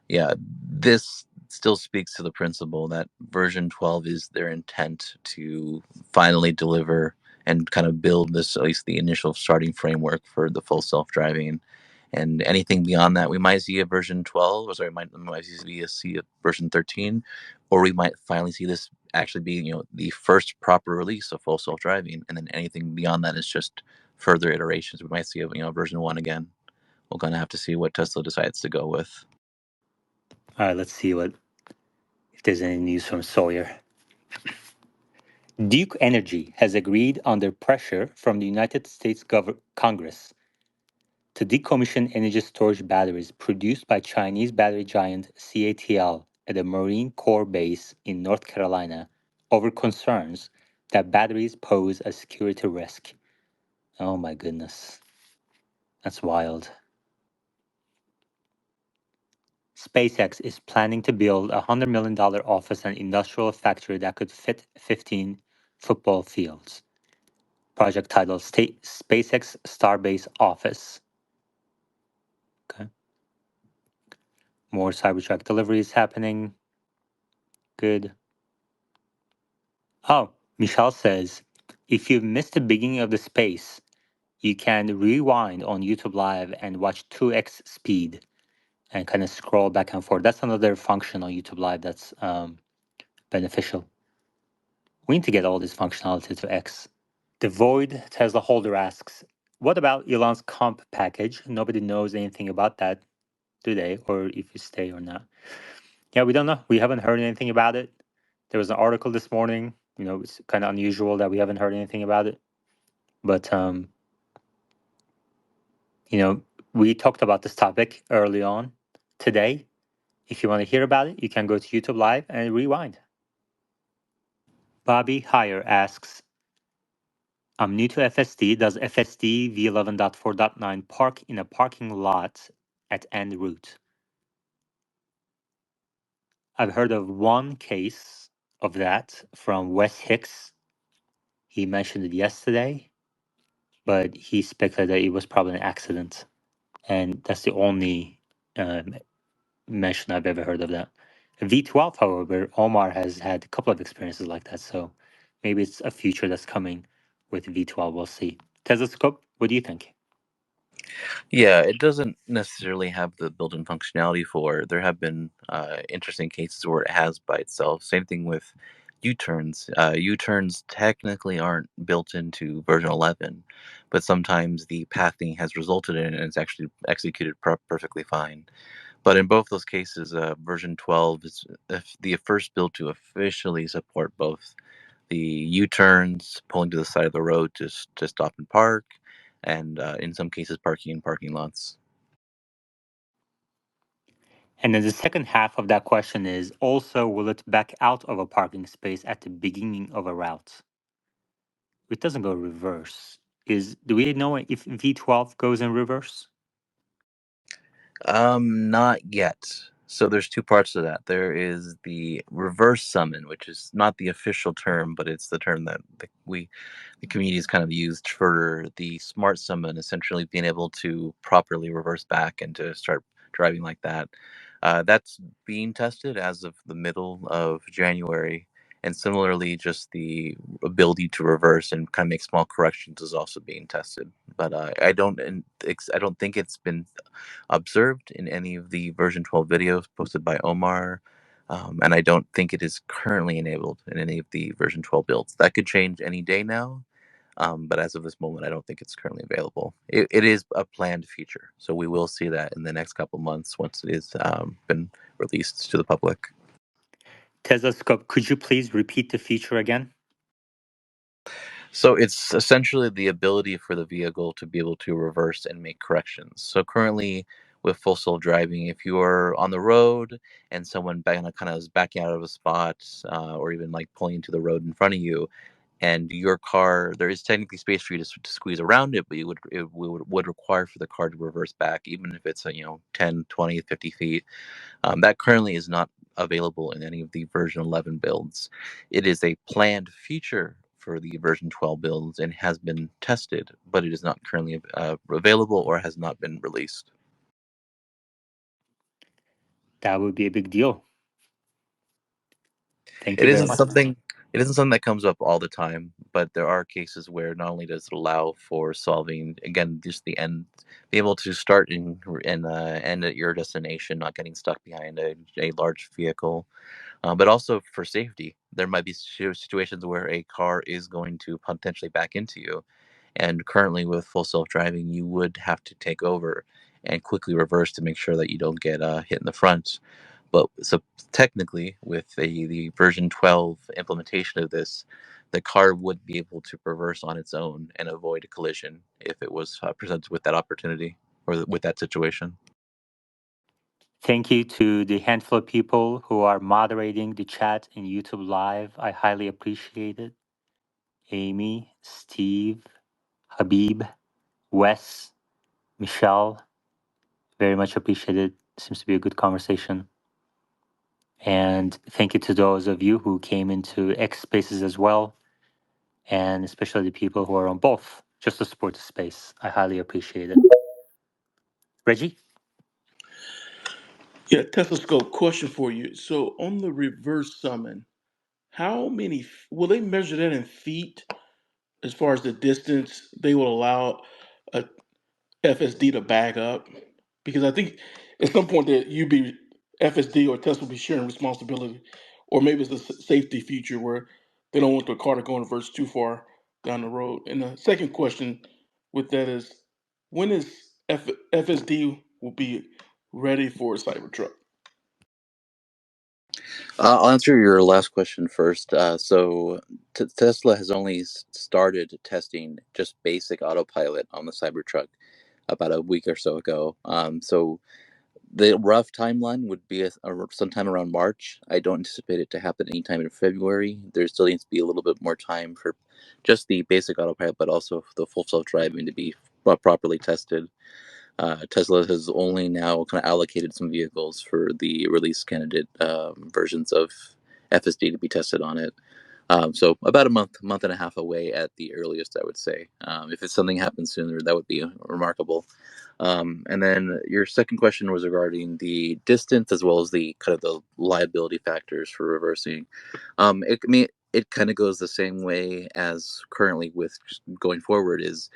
yeah, this still speaks to the principle that version 12 is their intent to finally deliver and kind of build this, at least the initial starting framework for the full self-driving. And anything beyond that, we might see a version 12, or sorry, we might see a version 13, or we might finally see this actually be, the first proper release of full self-driving. And then anything beyond that is just further iterations. We might see a version 1 again. We're going to have to see what Tesla decides to go with. All right, let's see if there's any news from Sawyer. Duke Energy has agreed under pressure from the United States Congress to decommission energy storage batteries produced by Chinese battery giant CATL at a Marine Corps base in North Carolina over concerns that batteries pose a security risk. Oh my goodness. That's wild. SpaceX is planning to build a $100 million office and industrial factory that could fit 15 football fields. Project titled SpaceX Starbase Office. Okay. More Cybertruck deliveries happening. Good. Oh, Michelle says, if you've missed the beginning of the space, you can rewind on YouTube Live and watch 2x speed and kind of scroll back and forth. That's another function on YouTube Live that's beneficial. We need to get all this functionality to X. The Void Tesla holder asks, what about Elon's comp package? Nobody knows anything about that, do they? Or if you stay or not. Yeah, we don't know. We haven't heard anything about it. There was an article this morning. You know, it's kind of unusual that we haven't heard anything about it. But, you know, we talked about this topic early on today. If you want to hear about it, you can go to YouTube Live and rewind. Bobby Heyer asks, I'm new to FSD. Does FSD V11.4.9 park in a parking lot at en route? I've heard of one case of that from Wes Hicks. He mentioned it yesterday, but he speculated that it was probably an accident. And that's the only mention I've ever heard of that. V12, however, Omar has had a couple of experiences like that. So maybe it's a future that's coming with V12. We'll see. Teslascope, what do you think? Yeah, it doesn't necessarily have the built-in functionality for. There have been interesting cases where it has by itself. Same thing with U-turns. U-turns technically aren't built into version 11, but sometimes the pathing has resulted in it and it's actually executed perfectly fine. But in both those cases, version 12 is the first build to officially support both the U-turns, pulling to the side of the road to stop and park, and in some cases parking in parking lots. And then the second half of that question is also, will it back out of a parking space at the beginning of a route? It doesn't go reverse. Do we know if V12 goes in reverse? Not yet. So there's two parts to that. There is the reverse summon, which is not the official term, but it's the term that the community has kind of used for the smart summon, essentially being able to properly reverse back and to start driving like that. That's being tested as of the middle of January. And similarly, just the ability to reverse and kind of make small corrections is also being tested. But I don't think it's been observed in any of the version 12 videos posted by Omar. And I don't think it is currently enabled in any of the version 12 builds. That could change any day now. But as of this moment, I don't think it's currently available. It is a planned feature. So we will see that in the next couple months once it is been released to the public. Teslascope, could you please repeat the feature again? So it's essentially the ability for the vehicle to be able to reverse and make corrections. So currently with full self driving, if you are on the road and someone kind of is backing out of a spot or even like pulling into the road in front of you, and your car, there is technically space for you to squeeze around it, but would require for the car to reverse back, even if it's 10, 20, 50 feet. That currently is not available in any of the version 11 builds. It is a planned feature for the version 12 builds and has been tested, but it is not currently available or has not been released. That would be a big deal. Thank It you very isn't much. something. It isn't something that comes up all the time, but there are cases where not only does it allow for solving, again, just the end, be able to start and end at your destination, not getting stuck behind a large vehicle, but also for safety. There might be situations where a car is going to potentially back into you, and currently with full self-driving, you would have to take over and quickly reverse to make sure that you don't get hit in the front. But so technically, with the version 12 implementation of this, the car would be able to reverse on its own and avoid a collision if it was presented with that opportunity or with that situation. Thank you to the handful of people who are moderating the chat in YouTube Live. I highly appreciate it. Amy, Steve, Habib, Wes, Michelle, very much appreciated. Seems to be a good conversation. And thank you to those of you who came into X Spaces as well, and especially the people who are on both, just to support the space. I highly appreciate it. Reggie? Yeah, Teslascope, question for you. So on the reverse summon, how many will they measure that in feet as far as the distance they will allow a FSD to back up? Because I think at some point that you be FSD or Tesla will be sharing responsibility, or maybe it's a safety feature where they don't want the car to go in reverse too far down the road. And the second question with that is, when is FSD will be ready for a Cybertruck? I'll answer your last question first. Tesla has only started testing just basic autopilot on the Cybertruck about a week or so ago. So the rough timeline would be sometime around March. I don't anticipate it to happen anytime in February. There still needs to be a little bit more time for just the basic autopilot, but also the full self-driving to be properly tested. Tesla has only now kind of allocated some vehicles for the release candidate versions of FSD to be tested on it. So about a month and a half away at the earliest, I would say. If it's something happens sooner, that would be remarkable. And then your second question was regarding the distance as well as the kind of the liability factors for reversing. It kind of goes the same way as currently with going forward is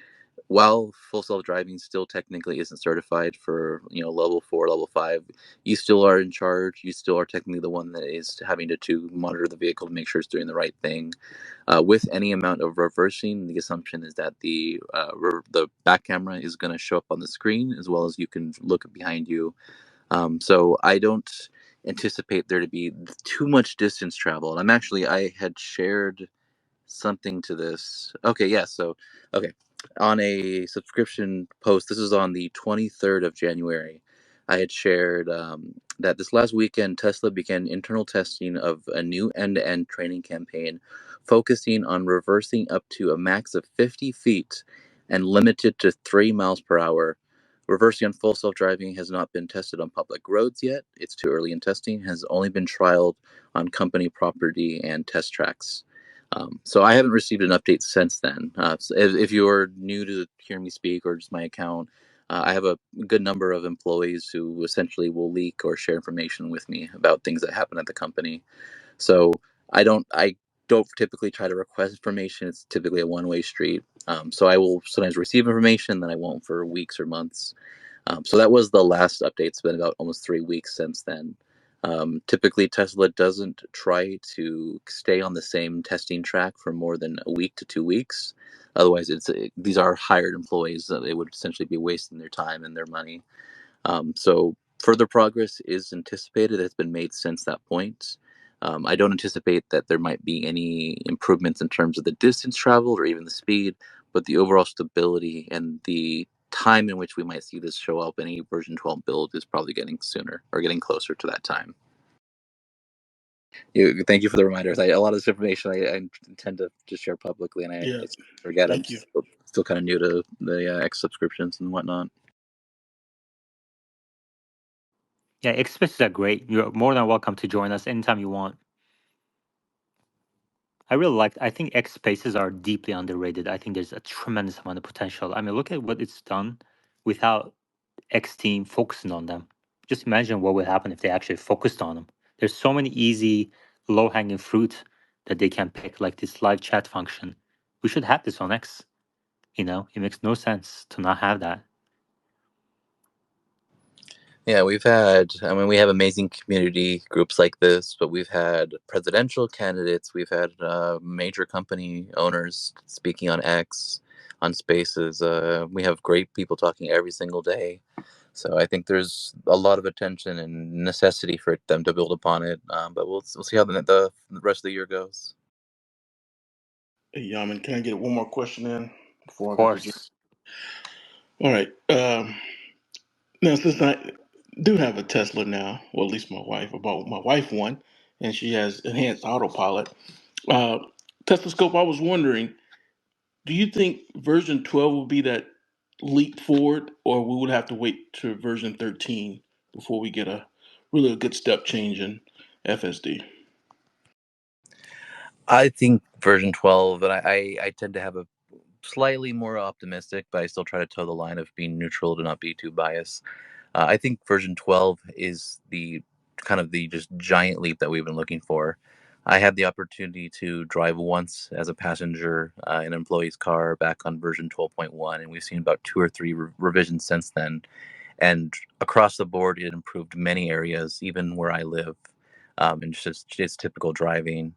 while full self-driving still technically isn't certified for level 4 level 5, you still are in charge. You still are technically the one that is having to monitor the vehicle to make sure it's doing the right thing. With any amount of reversing, the assumption is that the back camera is going to show up on the screen as well as you can look behind you. So I don't anticipate there to be too much distance travel. And I had shared something to this. Okay, yeah. So, okay, on a subscription post, this is on the 23rd of January. I had shared that this last weekend, Tesla began internal testing of a new end-to-end training campaign focusing on reversing up to a max of 50 feet and limited to 3 miles per hour. Reversing on full self-driving has not been tested on public roads yet. It's too early in testing. It has only been trialed on company property and test tracks. So I haven't received an update since then. So if you're new to hearing me speak or just my account, I have a good number of employees who essentially will leak or share information with me about things that happen at the company. So I don't typically try to request information. It's typically a one-way street. So I will sometimes receive information, then I won't for weeks or months. So that was the last update. It's been about almost 3 weeks since then. Typically, Tesla doesn't try to stay on the same testing track for more than a week to 2 weeks. Otherwise, these are hired employees that they would essentially be wasting their time and their money. So further progress is anticipated that's been made since that point. I don't anticipate that there might be any improvements in terms of the distance traveled or even the speed, but the overall stability and the time in which we might see this show up in a version 12 build is probably getting sooner or getting closer to that time. Thank you for the reminders. A lot of this information I tend to just share publicly, and I forget. Thank I'm you. still kind of new to the X subscriptions and whatnot. Yeah, X Spaces are great. You're more than welcome to join us anytime you want. I think X Spaces are deeply underrated. I think there's a tremendous amount of potential. I mean, look at what it's done without X team focusing on them. Just imagine what would happen if they actually focused on them. There's so many easy, low-hanging fruit that they can pick, like this live chat function. We should have this on X. It makes no sense to not have that. Yeah, we have amazing community groups like this, but we've had presidential candidates, we've had major company owners speaking on X, on Spaces. We have great people talking every single day. So I think there's a lot of attention and necessity for them to build upon it. But we'll see how the rest of the year goes. Hey, Yaman, can I get one more question in Of before I got to drink? course. All right. Now, since I do have a Tesla now, well, at least my wife, I bought my wife one, and she has enhanced autopilot. Tesla Scope, I was wondering, do you think version 12 will be that leap forward, or we would have to wait to version 13 before we get a really good step change in FSD. I think version 12, and I tend to have a slightly more optimistic, but I still try to toe the line of being neutral to not be too biased. I think version 12 is the kind of the just giant leap that we've been looking for. I had the opportunity to drive once as a passenger in an employee's car back on version 12.1, and we've seen about two or three revisions since then. And across the board, it improved many areas, even where I live, and just typical driving.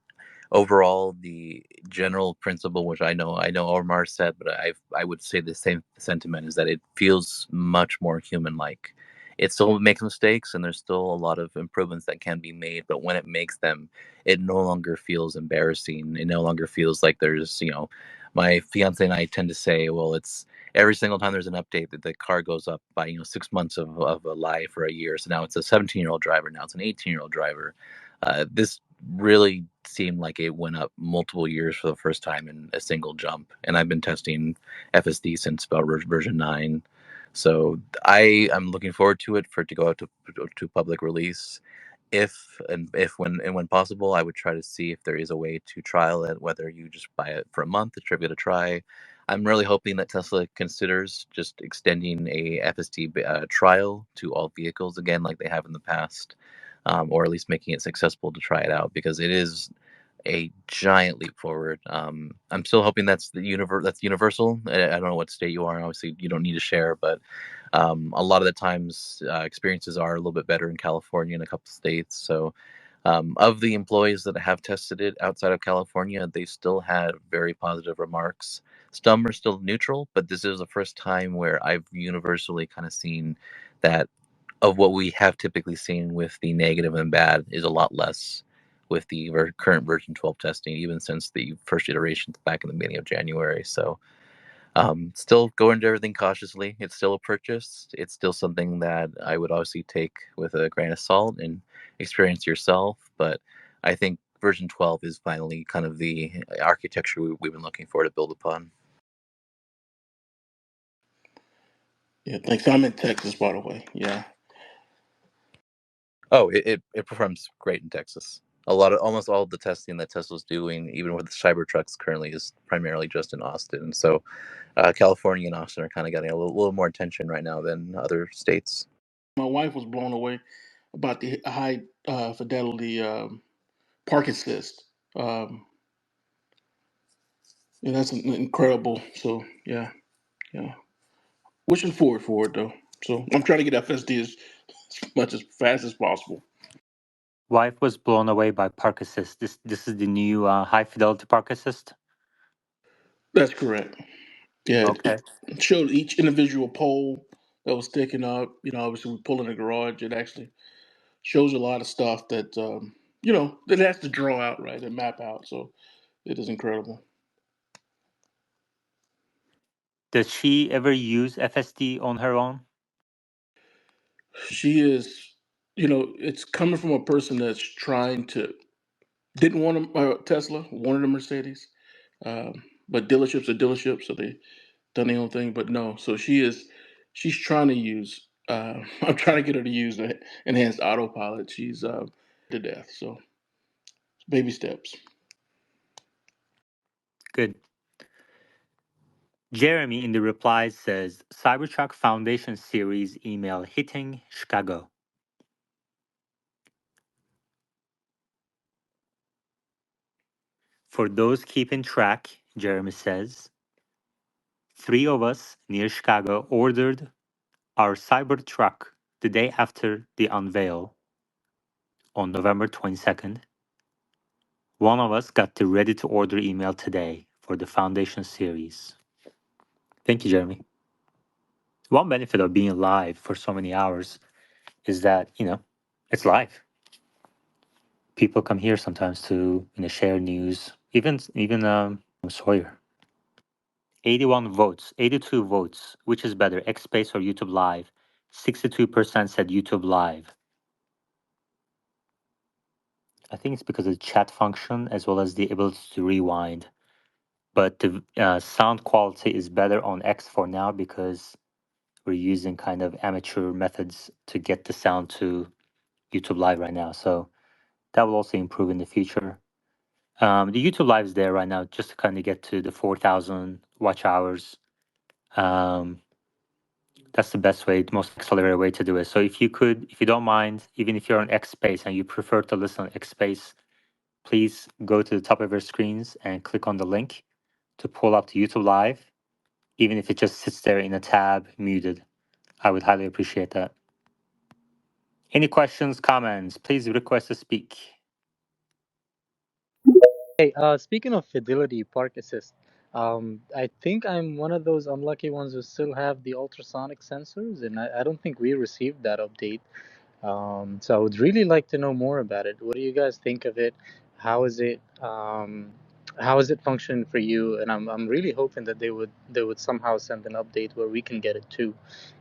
Overall, the general principle, which I know Omar said, but I would say the same sentiment, is that it feels much more human-like. It still makes mistakes, and there's still a lot of improvements that can be made. But when it makes them, it no longer feels embarrassing. It no longer feels like there's. My fiance and I tend to say, well, it's every single time there's an update that the car goes up by 6 months of a life or a year. So now it's a 17-year-old driver. Now it's an 18-year-old driver. This really seemed like it went up multiple years for the first time in a single jump. And I've been testing FSD since about version 9. So I am looking forward to it for it to go out to public release. If when possible, I would try to see if there is a way to trial it, whether you just buy it for a month to give it a try. I'm really hoping that Tesla considers just extending a FSD trial to all vehicles again, like they have in the past, or at least making it successful to try it out, because it is a giant leap forward. I'm still hoping that's that's universal. I don't know what state you are. Obviously, you don't need to share, but a lot of the times experiences are a little bit better in California and a couple states. So, of the employees that have tested it outside of California, they still had very positive remarks. Some are still neutral, but this is the first time where I've universally kind of seen that of what we have typically seen with the negative and bad is a lot less with the current version 12 testing, even since the first iterations back in the beginning of January. So, still go into everything cautiously. It's still a purchase. It's still something that I would obviously take with a grain of salt and experience yourself. But I think version 12 is finally kind of the architecture we've been looking for to build upon. Yeah, thanks. I'm in Texas, by the way. Yeah. Oh, it performs great in Texas. Almost all of the testing that Tesla's doing, even with the Cybertrucks currently, is primarily just in Austin. So California and Austin are kind of getting a little more attention right now than other states. My wife was blown away about the high fidelity park assist. And that's incredible. So yeah. Wishing forward for it though. So I'm trying to get FSD as much as fast as possible. Wife was blown away by Park Assist. This is the new high fidelity Park Assist. That's correct. Yeah, Okay. it showed each individual pole that was sticking up. Obviously we pull in the garage. It actually shows a lot of stuff that that has to draw out, right, and map out. So it is incredible. Does she ever use FSD on her own? She is, it's coming from a person that's didn't want a Tesla, wanted a Mercedes, but dealerships are dealerships, so they done their own thing. But no, so she's trying to use. I'm trying to get her to use the enhanced autopilot. She's to death. So baby steps. Good. Jeremy in the replies says Cybertruck Foundation Series email hitting Chicago. For those keeping track, Jeremy says, 3 of us near Chicago ordered our Cybertruck the day after the unveil on November 22nd. One of us got the ready to order email today for the Foundation Series. Thank you, Jeremy. One benefit of being live for so many hours is that, it's live. People come here sometimes to, share news, even Sawyer. 81 votes, 82 votes. Which is better, X-Space or YouTube Live? 62% said YouTube Live. I think it's because of the chat function as well as the ability to rewind. but the sound quality is better on X for now because we're using kind of amateur methods to get the sound to YouTube Live right now. So that will also improve in the future. The YouTube Live is there right now just to kind of get to the 4,000 watch hours. That's the best way, the most accelerated way to do it. So if you don't mind, even if you're on X Space and you prefer to listen on X Space, please go to the top of your screens and click on the link to pull up the YouTube Live, even if it just sits there in a tab muted. I would highly appreciate that. Any questions, comments? Please request to speak. Hey, speaking of Fidelity Park Assist, I think I'm one of those unlucky ones who still have the ultrasonic sensors, and I don't think we received that update. So I would really like to know more about it. What do you guys think of it? How is it? How is it functioning for you? And I'm really hoping that they would somehow send an update where we can get it too,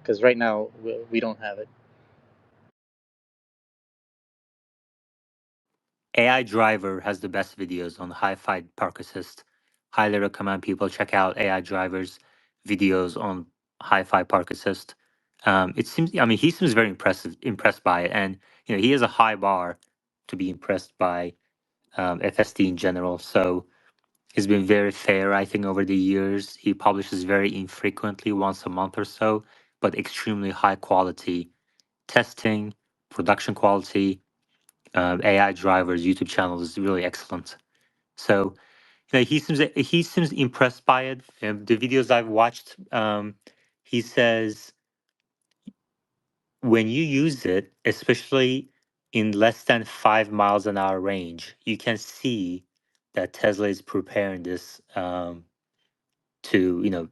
because right now we don't have it. AI Driver has the best videos on Hi-Fi Park Assist. Highly recommend people check out AI Driver's videos on Hi-Fi Park Assist. It seems, I mean, he seems very impressed by it, and he has a high bar to be impressed by FSD in general. So he's been very fair, I think, over the years. He publishes very infrequently, once a month or so, but extremely high quality testing, production quality. AI Driver's YouTube channel is really excellent. So he seems impressed by it. The videos I've watched, he says when you use it, especially in less than 5 miles an hour range, you can see that Tesla is preparing this to to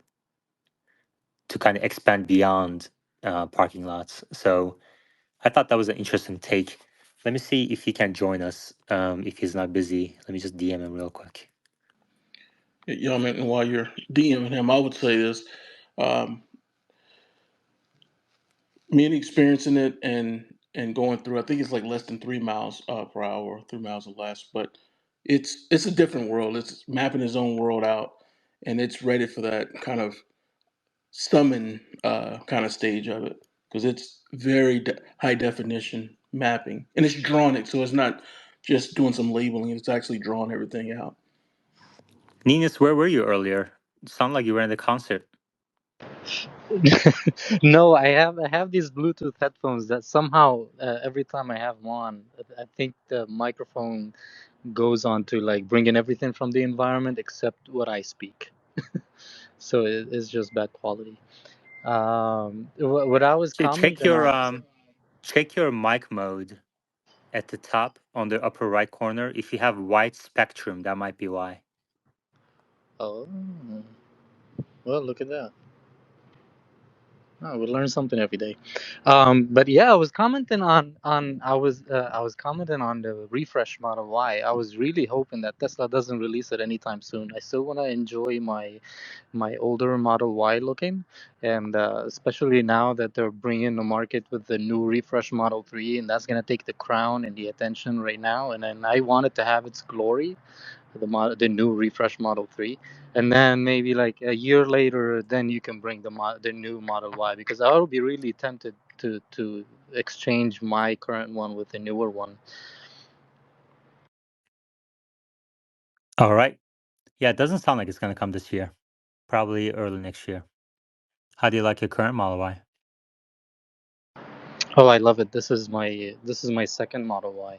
kind of expand beyond parking lots. So I thought that was an interesting take. Let me see if he can join us. If he's not busy, let me just DM him real quick. Yeah, I mean, while you're DMing him, I would say this. Um, Me and experiencing it and going through, I think it's like less than 3 miles per hour, 3 miles or less, but it's a different world. It's mapping its own world out, and it's ready for that kind of summon kind of stage of it because it's very high definition mapping, and it's drawing it, so it's not just doing some labeling. It's actually drawing everything out. Ninus, where were you earlier? It sounded like you were in the concert. No, I have these Bluetooth headphones that somehow every time I have them on, I think the microphone goes on to like bringing everything from the environment except what I speak. So it's just bad quality. What I was Check commenting your on. check your mic mode at the top on the upper right corner. If you have wide spectrum, that might be why. Oh, well, look at that. Oh, we learn something every day. But yeah, I was commenting on I was commenting on the refresh Model Y. I was really hoping that Tesla doesn't release it anytime soon. I still want to enjoy my older Model Y looking, and especially now that they're bringing the market with the new refresh Model 3, and that's gonna take the crown and the attention right now. And then I want it to have its glory, the new refresh Model 3, and then maybe like a year later, then you can bring the new Model Y, because I would be really tempted to exchange my current one with the newer one. All right. Yeah, it doesn't sound like it's going to come this year. Probably early next year. How do you like your current Model Y? Oh, I love it. This is my second Model Y.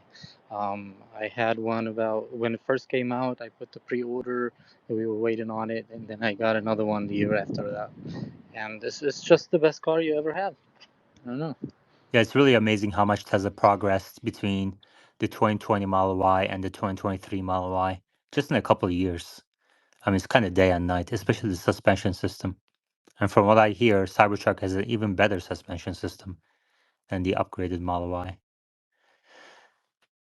I had one about when it first came out. I put the pre-order, and we were waiting on it, and then I got another one the year after that. And this is just the best car you ever have. I don't know. Yeah, it's really amazing how much Tesla progressed between the 2020 Model Y and the 2023 Model Y just in a couple of years. I mean, it's kind of day and night, especially the suspension system. And from what I hear, Cybertruck has an even better suspension system than the upgraded Model Y.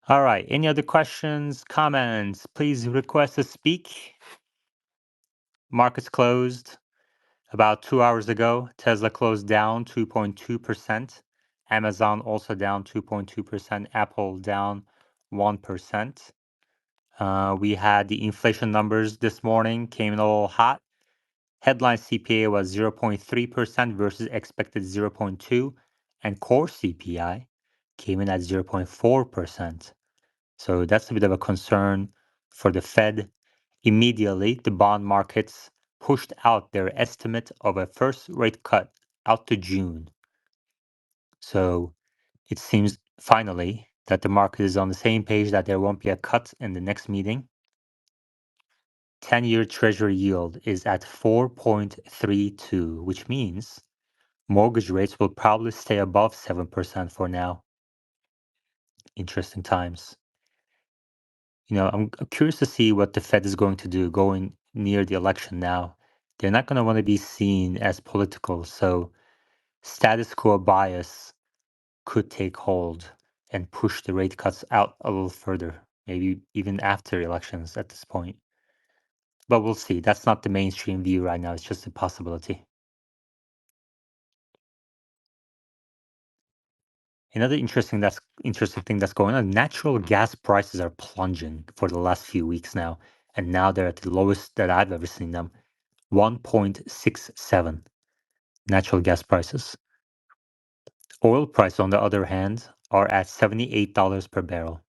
All right. Any other questions, comments? Please request to speak. Markets closed about 2 hours ago. Tesla closed down 2.2%. Amazon also down 2.2%. Apple down 1%. We had the inflation numbers this morning, came in a little hot. Headline CPI was 0.3% versus expected 0.2%, and core CPI came in at 0.4%. So that's a bit of a concern for the Fed. Immediately, the bond markets pushed out their estimate of a first rate cut out to June. So it seems finally that the market is on the same page that there won't be a cut in the next meeting. 10-year Treasury yield is at 4.32, which means mortgage rates will probably stay above 7% for now. Interesting times. I'm curious to see what the Fed is going to do going near the election now. They're not going to want to be seen as political, so status quo bias could take hold and push the rate cuts out a little further, maybe even after elections at this point. But we'll see. That's not the mainstream view right now. It's just a possibility. Another interesting thing that's going on, natural gas prices are plunging for the last few weeks now, and now they're at the lowest that I've ever seen them, 1.67 natural gas prices. Oil prices, on the other hand, are at $78 per barrel.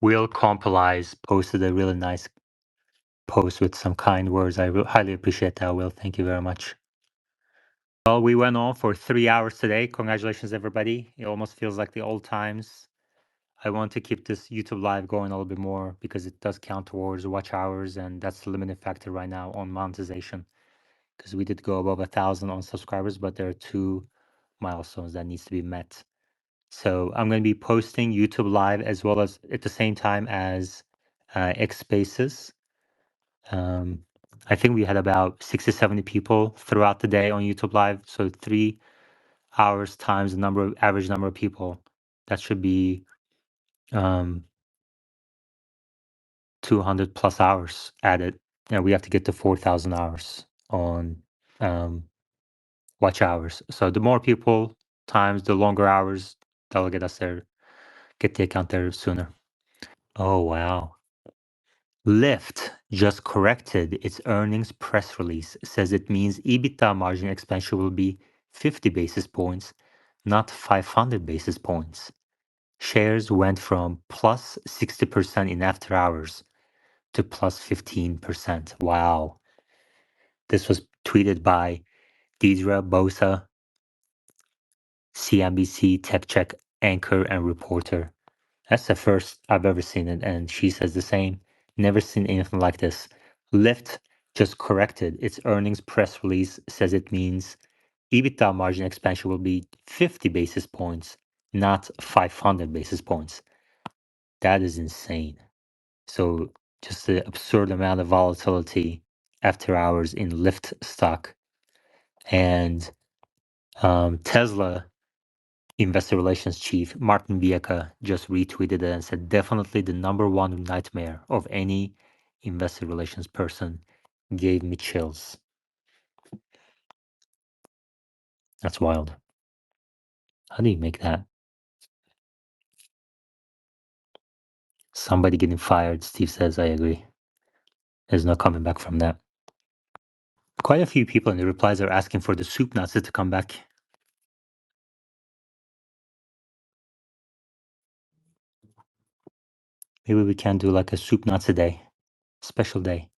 Will Compilize posted a really nice post with some kind words. I highly appreciate that, Will. Thank you very much. Well, we went on for 3 hours today. Congratulations, everybody. It almost feels like the old times. I want to keep this YouTube live going a little bit more because it does count towards watch hours, and that's the limiting factor right now on monetization. Because we did go above 1,000 on subscribers, but there are 2 milestones that needs to be met. So I'm going to be posting YouTube live as well as at the same time as X Spaces. I think we had about 60, 70 people throughout the day on YouTube live. So 3 hours times the average number of people. That should be 200 plus hours added. We have to get to 4,000 hours on watch hours. So the more people times the longer hours, that'll get us there, get the account there sooner. Oh, wow. Lyft just corrected its earnings press release, says it means EBITDA margin expansion will be 50 basis points, not 500 basis points. Shares went from plus 60% in after hours to plus 15%. Wow. This was tweeted by Deidre Bosa, CNBC Tech Check anchor and reporter. That's the first I've ever seen it, and she says the same. Never seen anything like this. Lyft just corrected its earnings press release, says it means EBITDA margin expansion will be 50 basis points, not 500 basis points. That is insane. So just the absurd amount of volatility after hours in Lyft stock. And Tesla investor relations chief Martin Viecha just retweeted it and said, definitely the number one nightmare of any investor relations person, gave me chills. That's wild. How do you make that? Somebody getting fired, Steve says, I agree. There's no coming back from that. Quite a few people in the replies are asking for the soup Nazis to come back. Maybe we can do like a soup Nazi day, special day.